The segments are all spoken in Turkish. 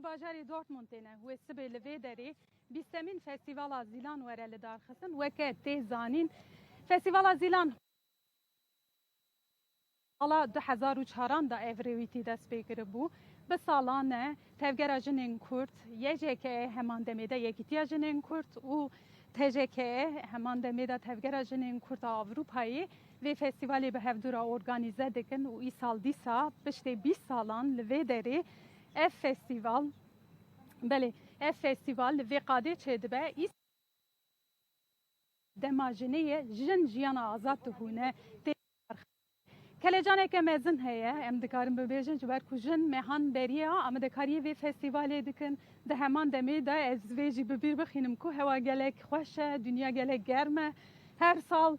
باجاری دورتموندینه و سبی لوی داری بیستمین فستیوال زیلان ورل دارخستن وکه ته زانین فستیوال زیلان حالا 2004 دا evreviتی دست بگیره بو به سالانه تفگر جنین کرد یه که همان دمیده یکیتی جنین کرد و تجه که همان دمیده تفگر جنین کرد اروپایی و فستیوالی به هفدورا ارگانیزه دکن و ای سال دیسا بشته 20 سالان لوی داری اف فستیوال بله اف فستیوال لوی قاده چه دبه ای دماجنه جن جیانا آزاد هونه کل جانه که مزن هیا ام دکارم ببیجن جبر کجن مهان بریا ام دکاری وی فستیوالی دکن ده همان دمی ده از ویجی ببیر بخینم کو هوا گلک خوشه دنیا گلک گرمه هر سال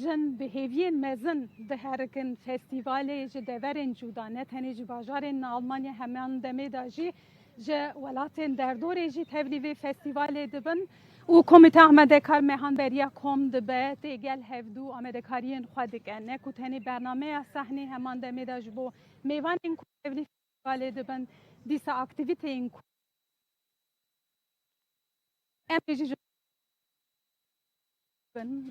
جن بهیوین مزن ده هرکن فستیوالی جه دورن جودانه تنی جه باجارن آلمانیا همان دمی ده جی جه ولاتن در دوری جی تبلی وی فستیوالی دبن و کمیته آمدکار مهان بریا کم دبه تیگل هفدو آمدکارین خود کنه که تنی برنامه صحنی همان دمی ده جبو میوان این تبلی فستیوالی دبن دیسا اکتیویتی این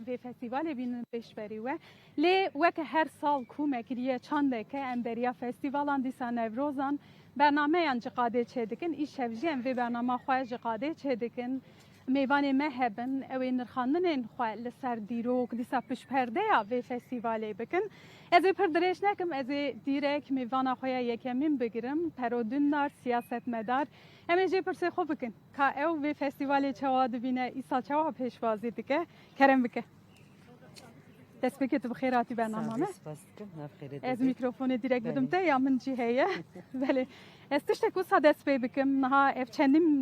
و فستیوال بین پیشبری و لی وک هر سال کومکریه چنده که امبریا فستیوالان دیسا نوروزان برنامه انج قاده چه دکن ای شفجیم و برنامه خواهج قاده چه دکن میوان مهبن اوی نرخاندن خواه لسر دیروک دیسا پش پرده و فستیوالی بکن از پردرش نکم از دیرک میوان خواه یکمین بگیرم پرودن نار سیاست مدار همه جی پرسه خوب بکن که او و فستیوالی چوا دبینه ایسا چوا پیشوازی دکه کرم بکه دست بکت بخیراتی برنامه از میکروفون دیرک بدم تا یا من جی هیه بله از تشتکو سا دست بکم نها اف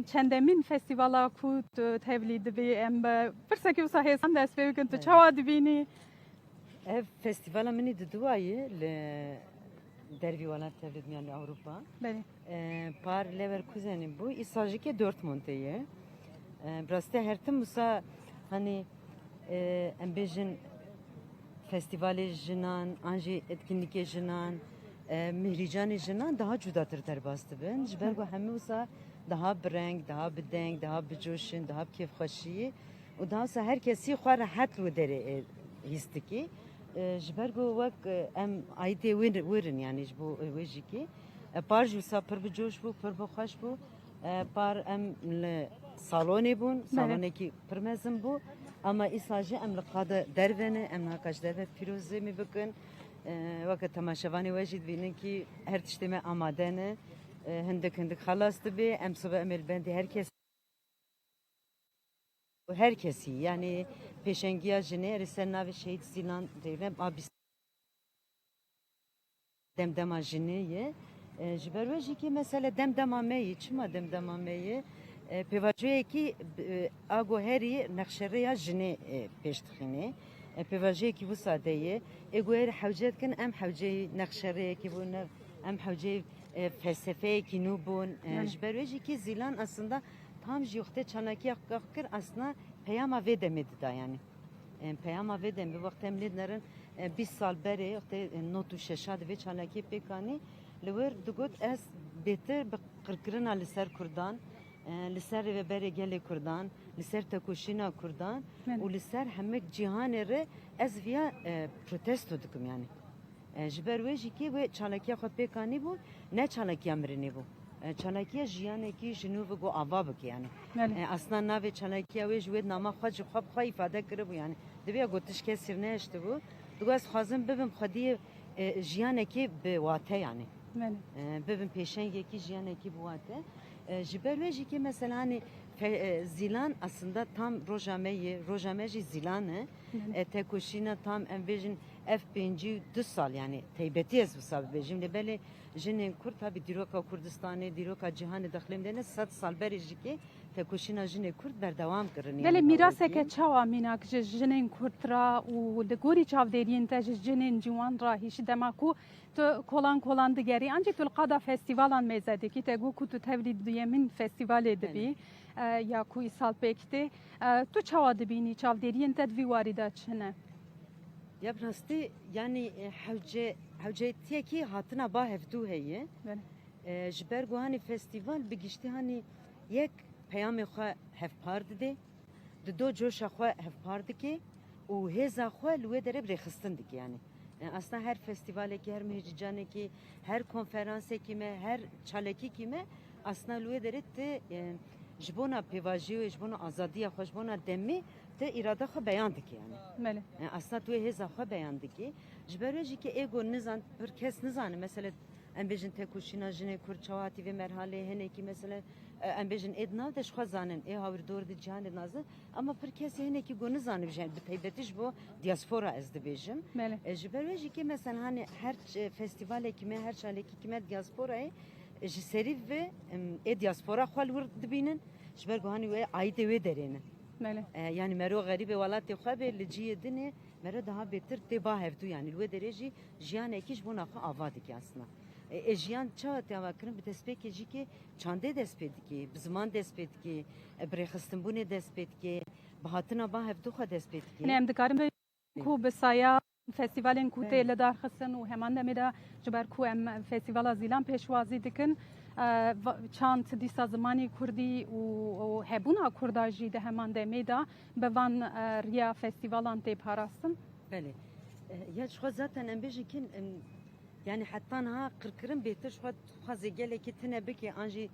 چندمین فستیوالا کود تولید بی ام پرسه که وسا هیسان دست بکن تو چوا دبینی اف فستیوالا منی ددوایی dervi olan tevlid yani Avrupa. Par Leverkusen'in bu İsajike Dortmund'e. Braste hertim musa hani embejin festivali jinan, anji etkinlik jinan, mihrican jinan daha cudadır derbastı ben. Jbergo hemi musa daha breng, daha bedeng, daha becoşin, daha keyfxaşi. O daha musa herkesi xwa rahat lu dere histiki. جبرگو وق ام ایده ورن یعنی جبو وجی کی پار جوسا پر بجوش بو پر بخوش بو پار ام saloni bun saloni ki permezim bu ama isajı em lqada dervene em nakaş derve firuze mi bakın vakit tamaşavani vejid binin ki her tişteme amadene hindik halastı be em sobe emel bendi herkesi yani peşengiya jene resennavi şehit zilan devre abis demdema jeneye jiberveji ki mesela demdema meyi çima demdema meyi pevajoye ki ago heri nakşereya jene peştxine pevajoye ki bu sadeye ego her havcet ken em havceyi nakşereye ki bu em havceyi felsefe ki nubun jiberveji ki zilan aslında tam jiyokte çanakiya kakır aslında peyama ve demedi da yani. Peyama ve demedi. Vakti emledlerin 20 sal beri yokte notu şeşad ve çanakiya pekani lever dugut es beter kırkırına liser Kurdan liser ve beri gele Kurdan liser tekuşina Kurdan u liser hemek cihanere ez via protesto dukum yani. Jiberveji ki ve çanakiya kod pekani bu ne çanakiya mirini bu. چانکیه جیانه کی جنوب گو آواب کی یعنی اصلا نوی چانکیه وی جوید نام خواج خواب خواهی ifade کرد بو یعنی دویا گوتش که سرنه اشته بو دوگاز خازم ببین خودی جیانه کی به واته یعنی ببین پیشنگی کی جیانه کی به واته جبرویجی کی مثلا hani zilan aslında tam rojameji zilanı tekoşina tam envejin F5 2 yani teybetiyez bu sabbe şimdi böyle jinin Kürt tabi diroka Kurdistan'ı diroka cihanı daxlimde ne 7 sal berici ki tekoşina jinin Kürt berdevam kırın böyle mirase ke çava minak jinin Kürtra u de gori çavderiyin te jinin civan ra hiç demaku تو kolan digeri ancak tulqada festivalan mezede ki te gu kutu tevlid yemin festival edbi ya ku isal pekti tu çava dibini çavderiyin tedvi varida çene ya rasti yani havce teki hatına ba hevdu heye ji ber ku hani festival bi giştî hani yek peyamê xwe hevpar dide, di do coşa xwe hevpar dike û hêza xwe li wê derê birêxistin dike yani. Aslında her festivalekî, her mehcicanekî, her konferansekî me, her çalekî me aslında li wê derê te ji bona pêvajiyê û ji bona azadiya xwe, ji bona demê te îrada xwe beyan dike yani. Bele. Aslında tu hêza xwe beyan dike. Ji ber wê jî ki ego nizan bir kes nizane mesela em bêjin tekoşîna jinê Kurd çawatî vê merhalê hinekî mesela em bêjin êd nav de ji xwe zanin ê hawirdor di cihanê nazin ama pir kesê hinekî got nizane bijin bi taybetî ji bo diaspora ez dibêjim. Bele. Ji ber wê jî ki mesela hani her festivalekî me her çalekî me diasporayê ji serî ve ê diaspora xwe li wir dibînin ji ber ku hani wê aîdê wê derê ne. Bele. Yani mero garibê welatê xwe bê li ciyê dinê mero daha bêtir tê ba hevdû yani li wê derê jî jiyanekî ji bona xwe ava dike aslında. Jiyan çawa te ava kirin bi destpêkê jî ki çandê dest pê dike, bi ziman dest pê dike, birêxistinbûnê dest pê dike, bi hatina ba hevdû xwe dest pê dike. Em dikarin ku bi saya festivalên ku tê li darxistin û heman demê de ji ber ku em festivala Zîlan pêşwazî dikin çand dîsa zimanê Kurdî û hebûna Kurda jî di heman demê de bi van riya festivalan tê parastin. Belê. Ya ji xwe zaten em bêjin kin yani hatta niha qirkirin bêtir ji xwe xwazê gelekî tune bike an jî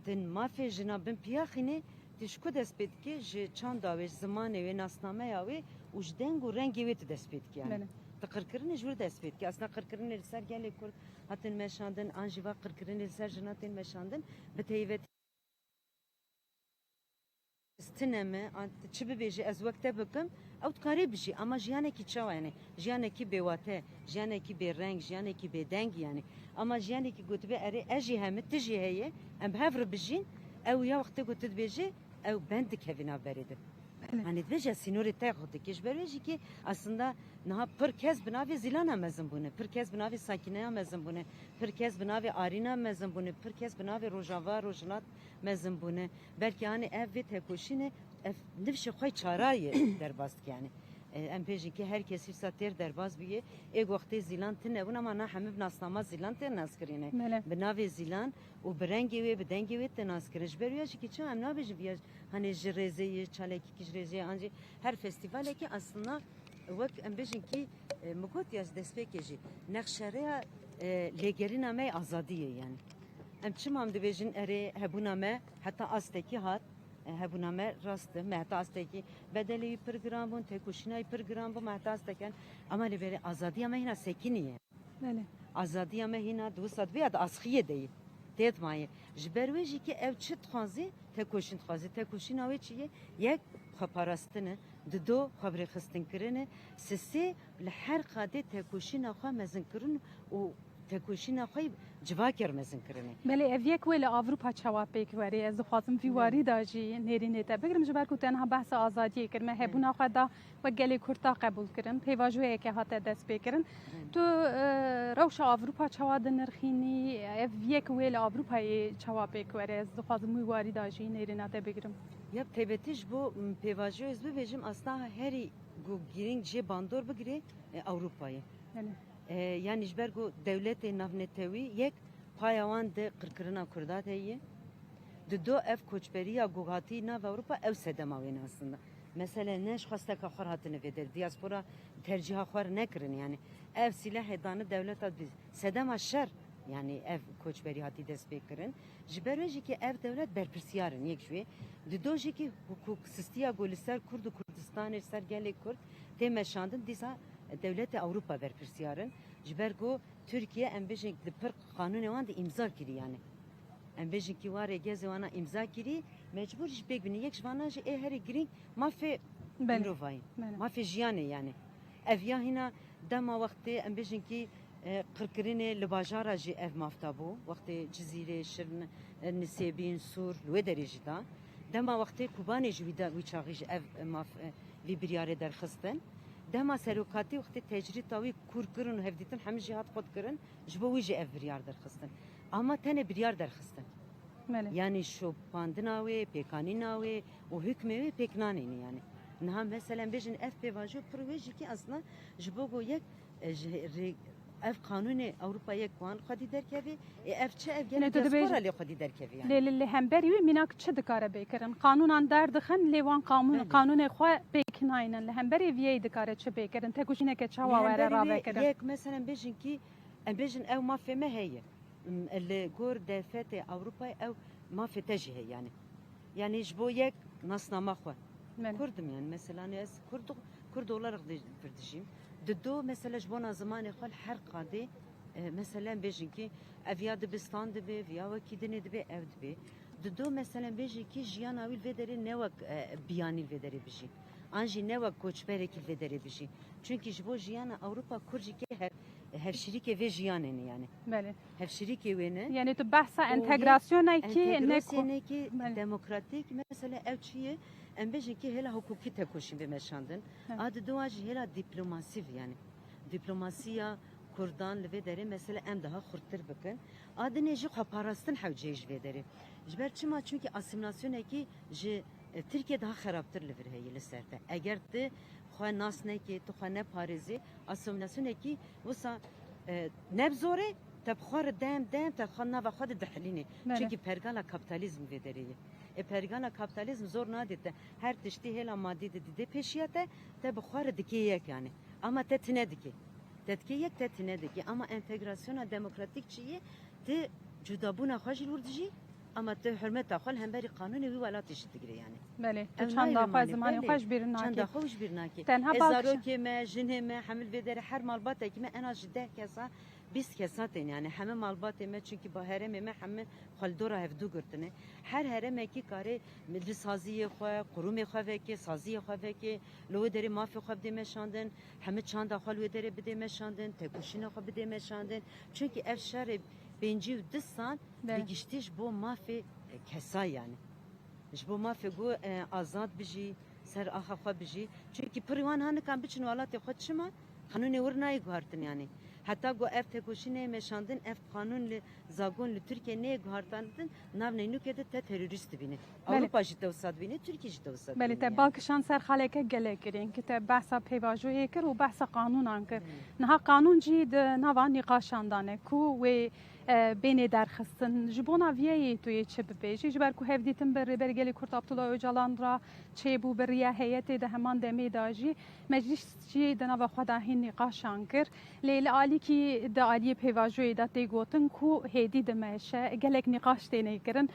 din mafê jina bin piyaxînê tê ji ku dest pê dike ji çanda wê, ji zimanê wê, nasnameya wê û ji deng û rengê wê tu dest pê dike yani. Bele. Ti qirkirinê ji wir dest pê dike. Aslında qirkirinê li ser gelê Kurd hatin meşandin, an jî va qirkirinê li ser jina tên meşandin bi taybetî Stineme, çi bibêjî ez wek te bikim, ew dikarî bijî ama jiyanekî çawa yani. Jiyanekî bêwate, jiyanekî bêreng, jiyanekî bêdeng yani. Ama jiyanekî gotibe erê ez jî hemî, tu jî heye, em bi hev re bijîn, ew ya wextê ku tu dibêjî, ew ben dikevîna berê de. Hani dibêje sînorê te xwe dike. Ji ber wê jî ki aslında niha pir kes bi navê Zîlana mezin bûne, pir kes bi navê Sakîneya mezin bûne, pir kes bi navê Arîna mezin bûne, pir kes bi navê Rojava, Rojhilat mezin bûne. Belkî hani ev vê tekoşînê ev nifşê xwe çarayê derbas dike yani. Em bêjin ki her kesî sa têr derbas biye, ê wextê Zîlan tune bûn ama na hemû bi nasnama Zîlan tê naskirîne. Bele. Bi navê Zîlan û bi rengê wê, bi dengê wê te naskirin. Ji ber wê jî ki çawa em nabêjin vîya hani ji rêzeyê, çalekî ji rêzeyê an jî her festivalekî aslında wek em bêjin ki min got ya ji destpêkê jî nexşereya lêgerîna me azadiyê yani. Em çima em dibêjin erê hebûna me heta astekî hat hebûna me rast me heta astekî bedelê wî pir giran bûn, têkoşîna wî pir giran bû me heta astekin ama li berê azadiya me hîna sekînî ye. Bele. Azadiya me hîna dwisa divê de asxiyê deyê. Têtmaye. Ji ber wê jî ki ev çi dixwazî tekoşîn dixwazî. Tekoşîna wê çi ye? Yek xweparastin e, di do xwebrêxistin kirin e, sisê li her qadê tekoşîna xwe mezin kirin û tekoşîna xwe civakê mezin kirin e. Bele ev yek wê li Avrupa çawa pêk werê ez dixwazim vî warî da jî nêrînê te bigirim ji ber ku tenha behsa azadiyê kir me hebûna xwe da wek gelê Kurd da qebûl kirin pêvajoyeke hate dest pê kirin tu rewşa Avrupa çawa dinirxînî ev yek wê li Avrupayê çawa pêk were ez dixwazim wî warî da jî nêrîna te bigirim. Ya taybetî ji bo pêvajoyê ez bibêjim aslında herî ku girîng jê bandor bigire Avrupayê. Yani ji ber ku dewletê navnetewî yek paya wan di qirkirina Kurda heye. Di do ev koçberiya guhatî nav Ewropa ew sedema wê ne aslında. Mesela ne ji xwesteka xwe hatine vê der diaspora tercîha xwe nekirin yani. Ev silahê danî dewleta sedema şer yani ev koçberî hatî dest pê kirin. Ji ber wê jî ki ev dewlet berpirsiyarin yek ji wê. Di do jî ki hukuk sistiya ku li ser Kurd û Kurdistanê li ser gelê Kurd tê meşandin dîsa devleta Avrupa berpirsiyarin. Ji ber ku Türkiye em bêjin di pir qanûnê wan de imza kirî yani. Em bêjin ki warê gezê wana imza kirî mecbûr ji pêk binî. Yek ji vanan jî ê herî girîng mafê mirovayî. Mafê jiyanê yani. Ev ya hîna dema wextê em bêjin ki qirkirinê li bajara jî ev mafta bû. Wextê Cizîrê, Şirin, Nisêbîn, Sûr li wê derê jî da. Dema wextê Kubanê jî wî çaxî ji ev vî biryarê derxistin. Dema serokatî wextê tecrîta wî kûr kirin û hevdîtin hemû jî hat xwe dikirin ji bo wî jî ev biryar derxistin. Ama tenê biryar derxistin. Yani şopandina wê, pêkanîna wê û hükmê wê pêk nanîne yani. Niha mesela bêjin ev pêvajoy pir wê jî ki aslında ji bo ku yek ev kanuni Avrupa'ya kuan xadi derkevi ev çe ev Ne gene dedi diaspora bej- li xadi derkevi yani. لی هەمبەری وی میناک چ دکاره بیکرن قانونان دەردخن لێوان بله. قانونê xwe pêkinaînin li hemberî viyê dikare çi bêkirin te kuşîneke çawa were ravekirin Yek mesela bejin ki bejin ev mafeme heye. Li gor devleti Avrupa ev mafete heye yani. Yani ji bo yek nasnama xwe. Kurdum yani mesela ne ez Kurd olarak dişim. Dido mesela ji bona zamanê xwe her qadê mesela bejin ki ev ya dibistan dibe ya wekî dibe ev dibe. Dido mesela bejin ki jiyana wî vê derê newek biyanî vê derê bijî. Anjî newek koçberekî vê derê bijî. Çünkü ji bo jiyana Avrupa Kurcikê hevşirîkê vê jiyanê ne yani. Belê Hevşirîkê wê ne. yani tu behsa entegrasyonekî ne Entegrasyonekî Bele. demokratik mesela ev çiye em bejin ki hela hukukî tekoşîn vê meşandin. Adı doğa jî hela diplomasî yani. Diplomasiya Kurdan li vê derê mesela em daha xurttir bikin. Adı ne jî xweparastin hewcê ji vê derê. Ji ber çima çünkü asimilasyonekî ji Türkiye daha xerabtir li vir heye li ser te. Eger tu xwe nas nekî, tu xwe neparêzî, asimilasyonekî wisa nebzorê te bixwar dem te xwe nava xwe dihilînê. Bele. Çünkü pergala kapitalizm vê derê ye. Pergala kapitalizm zor nadite. Her tiştî hêla madî de dide peşiya te bixwar dikê yek yani. Ama te tine dikê. Te yek te tine dikê. Ama entegrasyona demokratik çiye te cudabûna xwe jî lûr dijî ama te hürmeta xwe hemberî kanûnê wî welatê jî digire yani. belê tu Ev çanda nayê xwe malê, zimanê belê. xwe ji bîr nakî Çanda xwe ji bîr nakî. Tenha Zarokê me, jinê me, hemil vê derê her malbatekî me en az ji 10 kesa 20 kesa tên yani heme malbatê me çünkü ba heremê me heme xwaldora hevdû girtine. Her heremekî karê li saziyê xwe, qurumê xwe vekê, saziyê xwe vekê, li wê derê mafê xwe bidê meşandin, heme çanda xwe li wê derê bidê meşandin, tekuşîna xwe bidê meşandin. Çünkü ev şerê 5 san Bele. digiştî ji bo mafê kesa yani. Ji bo mafê got azad bijî, ser axa xwe bijî. Çünkü pirwan hanikan biçin welatê xwe çima kanûnê wir nayê guhartin yani. Hatta go ev tekoşînê meşandin ev kanûn li zagon li Türkiye neyê guhartandin nav neynûkê de te terörist dibîne. Bele. Avrupa jî tewsa dibîne, Türkiye jî tewsa dibîne. belê te balkişan ser xeleke gelek kirin ki te behsa pêvajoyê kir û behsa qanûnan kir niha qanûn jî di nava nîqaşan dane ku wê bênê derxistin ji bona viyeyê tu yê çi bibêjî ji ber ku hevdîtin bi rêberî gelê Kurt Abdullah Öcalan ra çêbû bi riya heyetê de heman demê da jî meclis jî di nava xwe de hîn nîqaşan kir lê li alîkî di aliyê pêvajoyê de tê gotin ku hêdî dimeşe gelek nîqaş têne kirin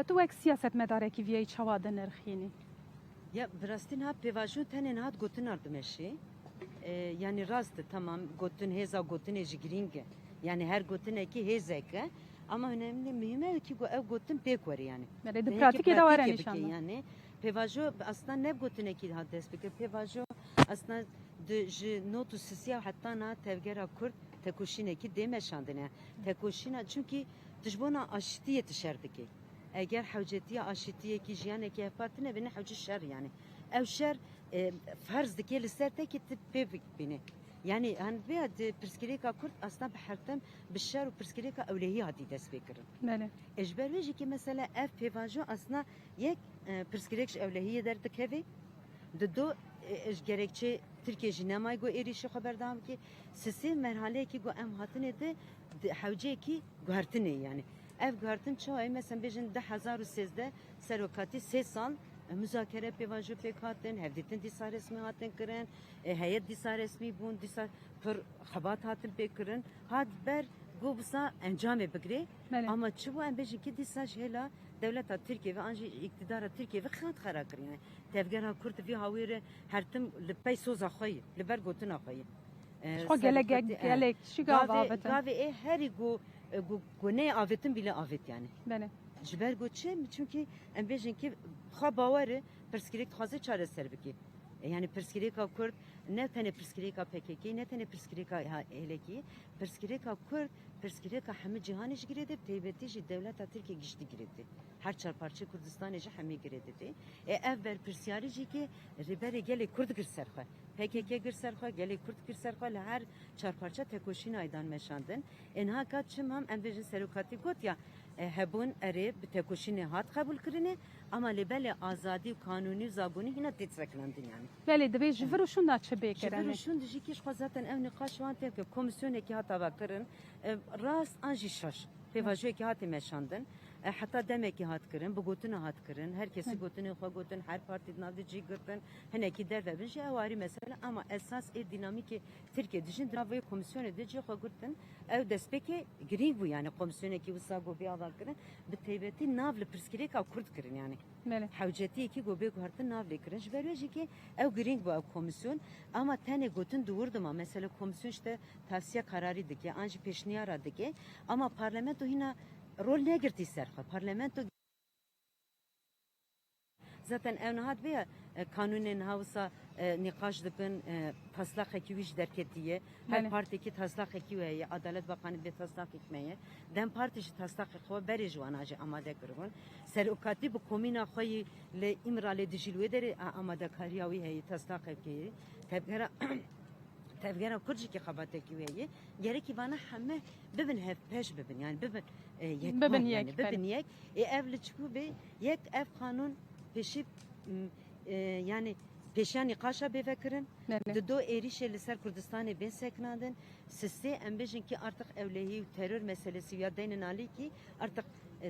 tu wek siyasetmedarekî viyeyê çawa dinirxînî Ya birastin ha pêvajo tenê hat gotin ardimeşê. Yani rast tamam gotin hêza gotinê ji girîng e. Yani her gotinekî hêzek e. Ama önemli mühim e ki ev gotin pêk were yani. belê di pratikê de were Pratikê nîşan bike dan. yani. Pêvajo aslında ne gotinekî hat dest bike. Pêvajo aslında ji notu sisiya hatta na tevgera Kurd tekoşînekî demeşandine. Tekoşîna çünkü dijbona aşitiye tişerdikê. Eğer hewcetiya aşitiyekî jiyanekî hevpatine bine hewci şer yani. Ev şer farz dike li ser tekî pê bine. Yani hani bir pirskirêka Kurd aslında bi hertem bi şer û pirskirêka ewlehî hatî dest pê kirin. Belê Ejber vê jî ki mesela ev pêvajo aslında yek pirskirêk ji ewlehiyê derdikeve. Dido gerekçe Türkiye jî nemayê got êrişî xwe berdam ki sisê merhaleyekî got em hatine de hewceyekî guhertinê yani. Ev guhertin çawa mesela bêjin 2013 serokatî 3 sal müzakere pêvajo pêk hatin, hevdîtin dîsa resmî hatin kirin, heyet dîsa resmî bûn, dîsa pir xebat hatin pêk kirin. Hat ber got wisa encamê bigire. belê Ama çibo em bêjin ki dîsa ji hêla devleta Türkiye ve anjî iktidara Türkiye ve xiyat xera kirin. Tevgera Kurd vî hawêre hertim li pey soza xwe ye, li ber gotina xwe ye. xwe gelek şî gav avetin Gavê herî goneyê avetin bile avet yani. belê Ji ber got çi çünkü em bêjin ki xwe bawer e pirskirêk dixwaze çareser bike. Yani pirskirêka Kurd ne tene pirskirêka PKK ne tene pirskirêka Helekî pirskirêka Kurd pirskirêka hemî cîhanê jî girêde taybetî jî devleta Tirkiye giştî girêde. Her çarparçı Kurdistanê jî hemî girêde. Ev ber pirsyarî jî ki rêberê gelê Kurd gir ser xwe. PKK gir ser xwe, gelê Kurd gir ser xwe li her çarparça tekoşîna aydan meşandin. Enha kat çim hem em bêjin serokatî got ya hebun ere bi tekoşine hat kabul kirine ama lebele azadi kanuni zabuni hina tetseklandin yani. بله دبی جور شون دا چه Jibir بکرنه şun dişi ki zaten ev nikaş van tevke komisyoneki hata bakırın rast anji şaş pevajoyeki hati meşandın hatta demek ki hat kırın bu gotunu hat kırın herkesi gotunu xwa gotun her parti navdi cî girtin hinekî derve bin jî ewarî mesela ama esas dinamiki Türkiye dijin dravayı komisyon edici xwa girtin ev destpeki giring bu yani komisyoneki wisa gobi ava kırın bi teybeti navli pirskireka Kurd kırın yani. بله Havceti ki gobe kuhartın navli kırın ji bervejî ki ev giring bu ev komisyon ama tane gotun duvurdum ama mesela komisyon işte tavsiye kararı dike anji peşniyara dike ama parlamento hina rol ne girdi serha parlamento zaten ev nahat veya kanunen havsa nikaş dikin taslak ekiviş derketiye her Bale. partiki taslak ekiviye Adalet Bakanı bir taslak ekmeye dem partisi taslak ekva beri jwanajı amade kırgın serukati bu komina xoyi le imrale dijilwe deri amade kariyawi heyi taslak ekiyi tebgera tevgera kurci ki xabateki veyi gereki bana hemme bibin hep peş bibin yani bibin yek Bibin yani yek, bibin yek evli çıkı be yek ev kanun peşip yani peşani kaşa bevekirin بله do erişe liser Kurdistan'ı ben seknadın sisse embejin ki artık evlehi terör meselesi ya denin ali ki artık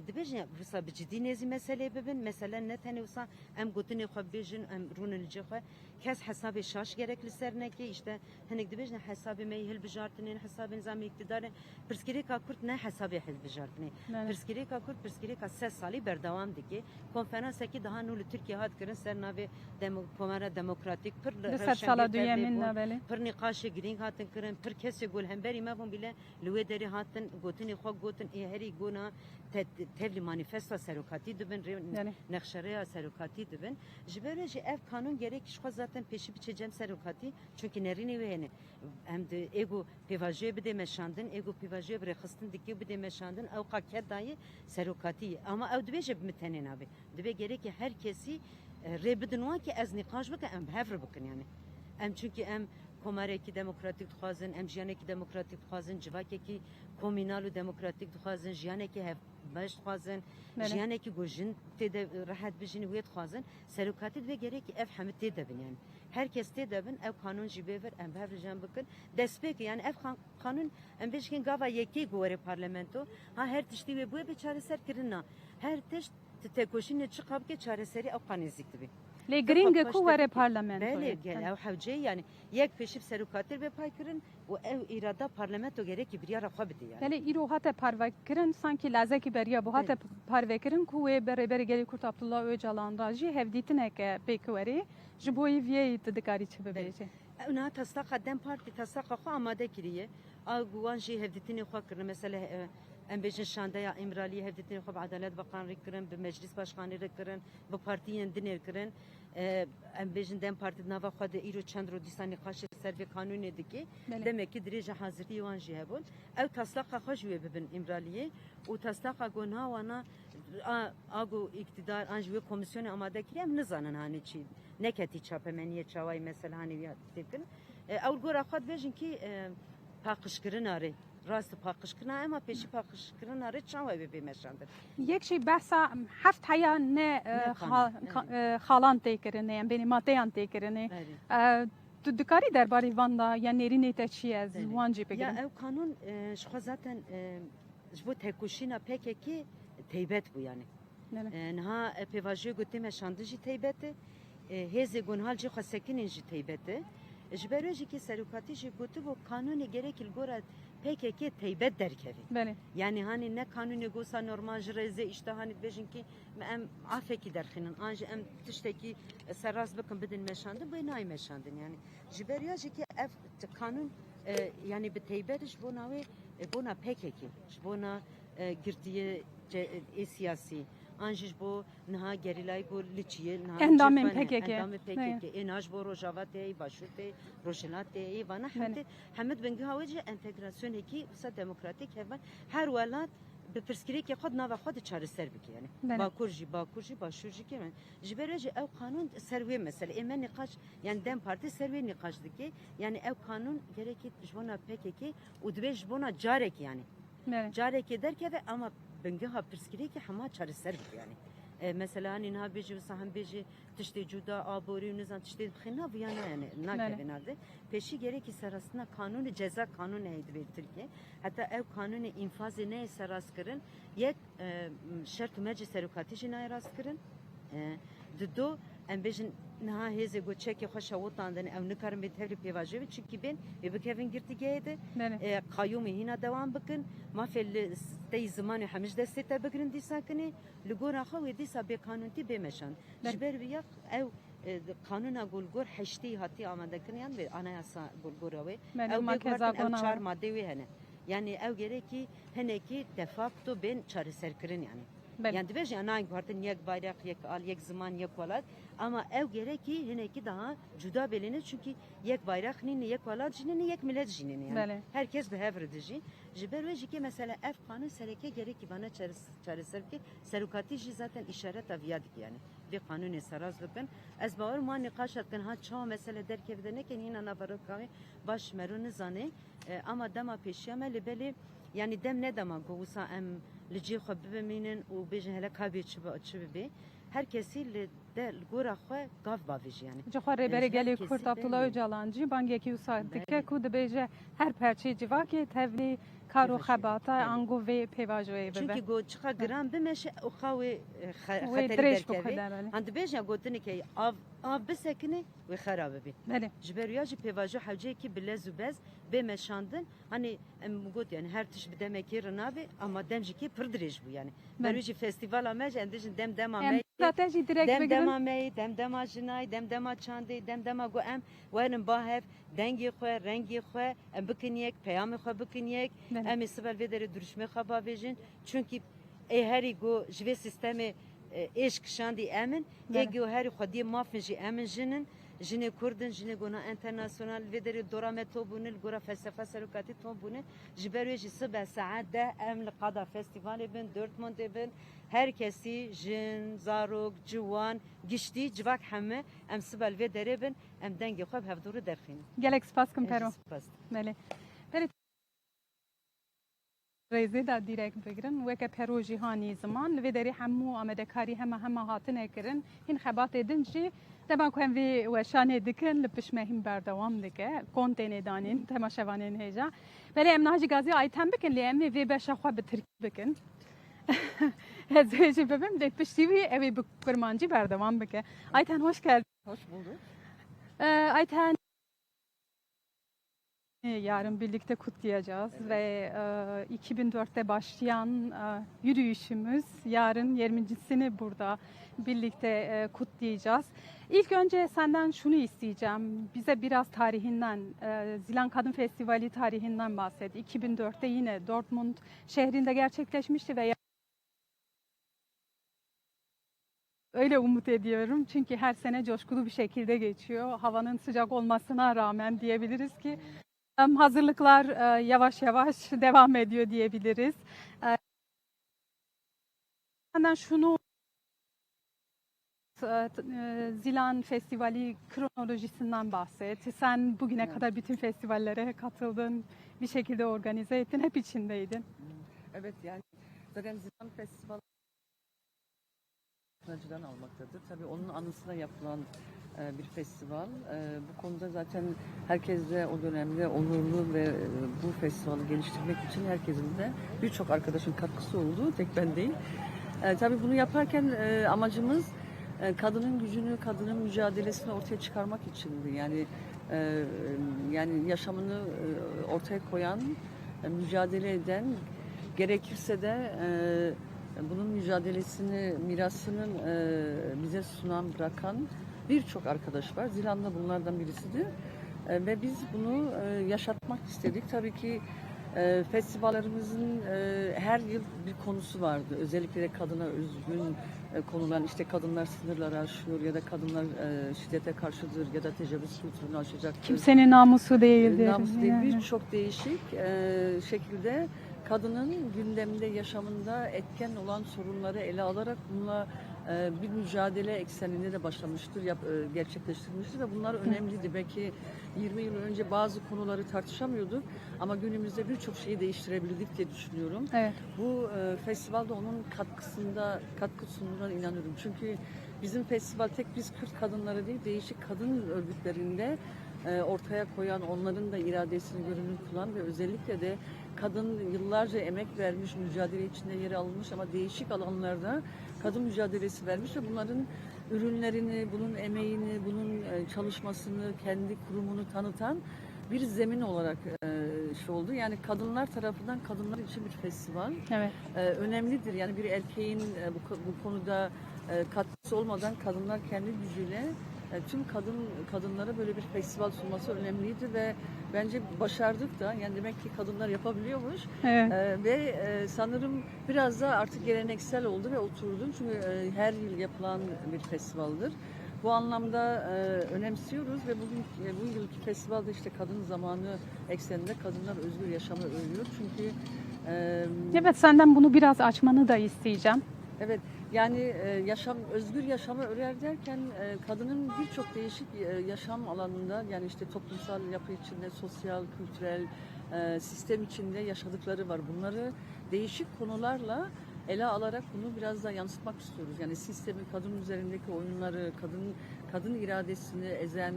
dibejin rusa ciddi nezi mesele bibin mesela ne tane usa em gotini xabejin em runun cıxa kes hesabı şaş gerekli serne ki işte hani dibejin hesabı meyhil bijartının hesabı nizam iktidarı perskirika kurt ne hesabı hil bijartını بله perskirika kurt perskirika 3 sali berdavam diki konferansa ki daha nulu Türkiye hat kırın sernavi komara demokratik pır دست سالا دو یمین نه بله پر نقاش گرینگ هاتن کرن پر کسی گل همبری ما بون بله لوی دری هاتن گوتنی خو گوتن ای هری گونا تبلی مانیفستا سروکاتی دبن Yani. نقشره سروکاتی دبن جبره جی اف قانون gerek شخص zaten peşi biçeceğim serokati çünkü nerini ve hani hem de ego pivaje bir de meşandın ego pivaje bir xıstin diki bir de meşandın ev kaket dayı serokati ama ev dve jeb mitenin abi dve gerek ki herkesi rebidin ki ez nikaş bıkın em hevr bıkın yani em çünkü em komareki demokratik dixwazin em jiyanekî demokratik dixwazin civakekî komînal û demokratik dixwazin jiyanekî hevbeş dixwazin Bele. jiyanekî gojin têde rehet bijîn wê dixwazin serokatî divê gerekî ev hemû tê dibin yani herkes tê dibin ev kanûn jî bêvir em hev rijan bikin destpêkî yani ev kanûn em bêjkin gava yekê gorê parlamento ha her tiştî wê bûye bê çareser kirina her tişt tekoşînê çi qabike çareserî ew qanêzik dibe لی گرینگ کو وره پارلمان بله گل او حوجه yani یک پیشیب سروکاتر به پای کرن و او ایرادا پارلمانتو gerek ki bir yara xwa bide yani. بله ایرو هات پارواکرین سانکی لازه کی بریا بو هات پارواکرین کو بره بره گلی کورت عبدالله اوجالان راجی هفدیتنه که بیکوری جبوی وی تدکاری چه ببیجه Ona taslak dem parti taslak xwa amade kiriye. A guan jî hevditini xwa kirne mesela em bêjin şandeya İmraliye hevditini xwe bi Adalet Bakanı kirin, bi Meclis Başkanı kirin, bi partiyên dinê kirin. Em bêjin dem parti nava xwe de îro çend rodîsanî qaşê ser ve kanûnê dike. Bele. Demek ki dirêja hazirî wan jî hebûn. Ew taslaka xwe jî wê bibin İmraliye û taslaka gonha wana ago iktidar an jî wê komisyonê amade kiriye em nizanin hani çi neketî çapemeniye çawayê mesela hani ya tekin. Ew gora xwe dibêjin ki paqişkirin are. Rast paqişkirin ama peşi paqişkirin are çawa wê bêmeşandin. یک شی بحثا هفت حیا نه خالان تکرینه ام بینی ماتیان تکرینه تو دکاری درباره واندا یا نرینه تا چی از وانجی Ya بگیرن ev kanun şu zaten bu tekoşina pek ki teybet bu yani. Nha pevaje gotime şandıcı teybeti heze gonhalci xasekinin ji teybeti. Jberoji ki serukati ji gotu bu kanuni gerekil gora PKK teybet derkevi. بله Yani hani ne kanuni gosa normal jreze işte hani bejin ki em afeki derxinin anji em tişteki seraz bakın bidin meşandın bu nay meşandın yani. Jberiyaji ki ev kanun yani bir teybet iş bu navi buna PKK buna girdiye siyasi anjiş bu naha gerilay bu liçiye naha Endamın PKK. endamın PKK enaj bu rojavate başute rojilate vana Hamed ben gaveci entegrasyon ki usa demokratik hemen her velat به پرسکری که خود نو خود چاره سر بکی یعنی باکورجی باشورجی که من جبرج او قانون سروی مثلا ایمن نقاش یعنی دم پارتی سروی نقاش دکی یعنی او قانون گره کی جونا پکی کی و دوی جونا جاره کی یعنی جاره کی در که اما benge ha pirskiri ki hema çareser yani. Mesela hani ne beji ve sahan beji tişte cuda abori nizam tişte khina bu yani nakevin aldı. Peşi gerek ki serasına kanunu ceza kanunu neydi bir Türkiye. Hatta ev kanunu infazı ne seras kırın. Yek şart meclis serukati jinay rast kırın. Do em bejin niha heze go çeki xoşa wotandan ev nikarim bir tevri pevaje çünkü ben ve kevin girti geydi. Kayyumi hina devam bakın. Mafel stey zamanı hamiz destete bakın disakini. Lugora xawi disa be kanunti be meşan. Jiber biyak ev kanuna gulgur heşti hati amadekin yani ve anayasa gulgura ve ev ev çar madde ve hene. Yani ev gereki heneki defakto ben çareser kırın yani. Yani dibej yani aynı partin yek bayrak yek al yek zaman yek valat ama ev gerek ki heneki daha cüda belenir çünkü yek bayrak nini yek valat jinini yek millet jinini yani herkes behevridici jiber ve jike mesela ev kanun sereke gerek ki bana çareser ki serukati zaten işaret aviyadik yani bir kanun sarazlıkın ez bağır ma nikaş etkin ha çağ mesela derkevde ne ki yine navarık kami baş merunu zane ama dama peşiyame libeli yani dem ne dama govusa em لجي خو ببینن و بیشتر هلا کابی چه بی هر کسی لده گورا خو گاف باویج yani. Cihar bere geli Kurt Abdullah Öcalan'cı bangeki usadike ku de beje her perçe civaki tevli karo xabata ango ve pevajoye bebe. Çünkü go çıka gram bemeş o xavi xateri derkevi. And beje gotini ki av besekini ve xarabe bi. Jiberiyacı pevajo havce ki bile zubez bemeşandın hani got yani her tiş bir demek ki rınabi ama demci ki pırdırış bu yani. Beruji festival amaj endişin dem amay. Strateji direkt dem amay dem ajinay dem çandi dem go em verin bahev dengi xwe rengi xwe em bikiniyek peyamı xwe bikiniyek em sibel vederi duruşma xaba vejin çünkü heri go jve sistemi eşk şandi emin ego heri xwedi mafji emin jinin jine kurdin jine gona internasyonal vederi dorameto bunil gora felsefe serukati ton bunu jiberu jisbe saade em qada festival bin Dortmund bin herkesi jin zarok civan gişti civak hemme em sibel vederi bin em dengi xwe hevduru derxin gelek spas kompero mele Rêzê da direkt bigirin weke pero jîhanî ziman li vê derê hemû amedekarî hema hatine kirin hîn xebatê din jî dema ku em vê weşanê dikin li pişmehîn berdewam dike kontênê danîn temaşevanên hêja belê em nahî gazî aytem bikin lê em vê beşa xwe bi tirkî bikin ez ê jî bibim lê piştî wî ew ê bi kurmancî berdewam bike Ayten hoş geldin. Hoş bulduk. Ayten yarın birlikte kutlayacağız ve 2004'te başlayan yürüyüşümüz yarın 20.sini burada birlikte kutlayacağız. İlk önce senden şunu isteyeceğim. Bize biraz tarihinden, Zilan Kadın Festivali tarihinden bahset. 2004'te yine Dortmund şehrinde gerçekleşmişti ve öyle umut ediyorum. Çünkü her sene coşkulu bir şekilde geçiyor. Havanın sıcak olmasına rağmen diyebiliriz ki hazırlıklar yavaş yavaş devam ediyor diyebiliriz. Senden şunu Zilan Festivali kronolojisinden bahset. Sen bugüne kadar bütün festivallere katıldın, bir şekilde organize ettin, hep içindeydin. Evet yani zaten Zilan Festivali Kınacı'dan almaktadır. Tabii onun anısına yapılan bir festival. Bu konuda zaten herkes de o dönemde onurlu ve bu festivali geliştirmek için herkesin de birçok arkadaşın katkısı oldu. Tek ben değil. Tabii bunu yaparken amacımız kadının gücünü, kadının mücadelesini ortaya çıkarmak içindi. Yani yaşamını ortaya koyan, mücadele eden, gerekirse de bunun mücadelesini, mirasının bize sunan, bırakan birçok arkadaş var. Zilan da bunlardan birisidir. Ve biz bunu yaşatmak istedik. Tabii ki festivallerimizin her yıl bir konusu vardı. Özellikle de kadına özgün konular, işte kadınlar sınırları aşıyor ya da kadınlar şiddete karşıdır ya da tecavüz kültürünü aşacaktır. Kimsenin namusu değildir. Namusu değil, birçok değişik şekilde kadının gündemde, yaşamında etken olan sorunları ele alarak bununla bir mücadele ekseninde de başlamıştır, gerçekleştirmiştir ve bunlar önemliydi. Belki 20 yıl önce bazı konuları tartışamıyorduk ama günümüzde birçok şeyi değiştirebildik diye düşünüyorum. Evet. Bu festivalde onun katkı sunduğuna inanıyorum. Çünkü bizim festival tek biz Kürt kadınları değil, değişik kadın örgütlerinde ortaya koyan, onların da iradesini görünür kılan ve özellikle de kadın yıllarca emek vermiş, mücadele içinde yer almış ama değişik alanlarda kadın mücadelesi vermiş ve bunların ürünlerini, bunun emeğini, bunun çalışmasını, kendi kurumunu tanıtan bir zemin olarak şey oldu. Yani kadınlar tarafından kadınlar için bir festival Evet. önemlidir. Yani bir erkeğin bu konuda katkısı olmadan kadınlar kendi gücüyle tüm kadınlara böyle bir festival sunması önemliydi ve bence başardık da. Yani demek ki kadınlar yapabiliyormuş. Evet. Ve sanırım biraz da artık geleneksel oldu ve oturdu. Çünkü her yıl yapılan bir festivaldir. Bu anlamda önemsiyoruz ve bu yılki festivalde işte kadın zamanı ekseninde kadınlar özgür yaşamı örüyor. Çünkü Evet, senden bunu biraz açmanı da isteyeceğim. evet, yani özgür yaşamı örer derken kadının birçok değişik yaşam alanında, yani işte toplumsal yapı içinde, sosyal, kültürel sistem içinde yaşadıkları var. Bunları değişik konularla ele alarak bunu biraz daha yansıtmak istiyoruz. Yani sistemi, kadın üzerindeki oyunları, kadın iradesini ezen,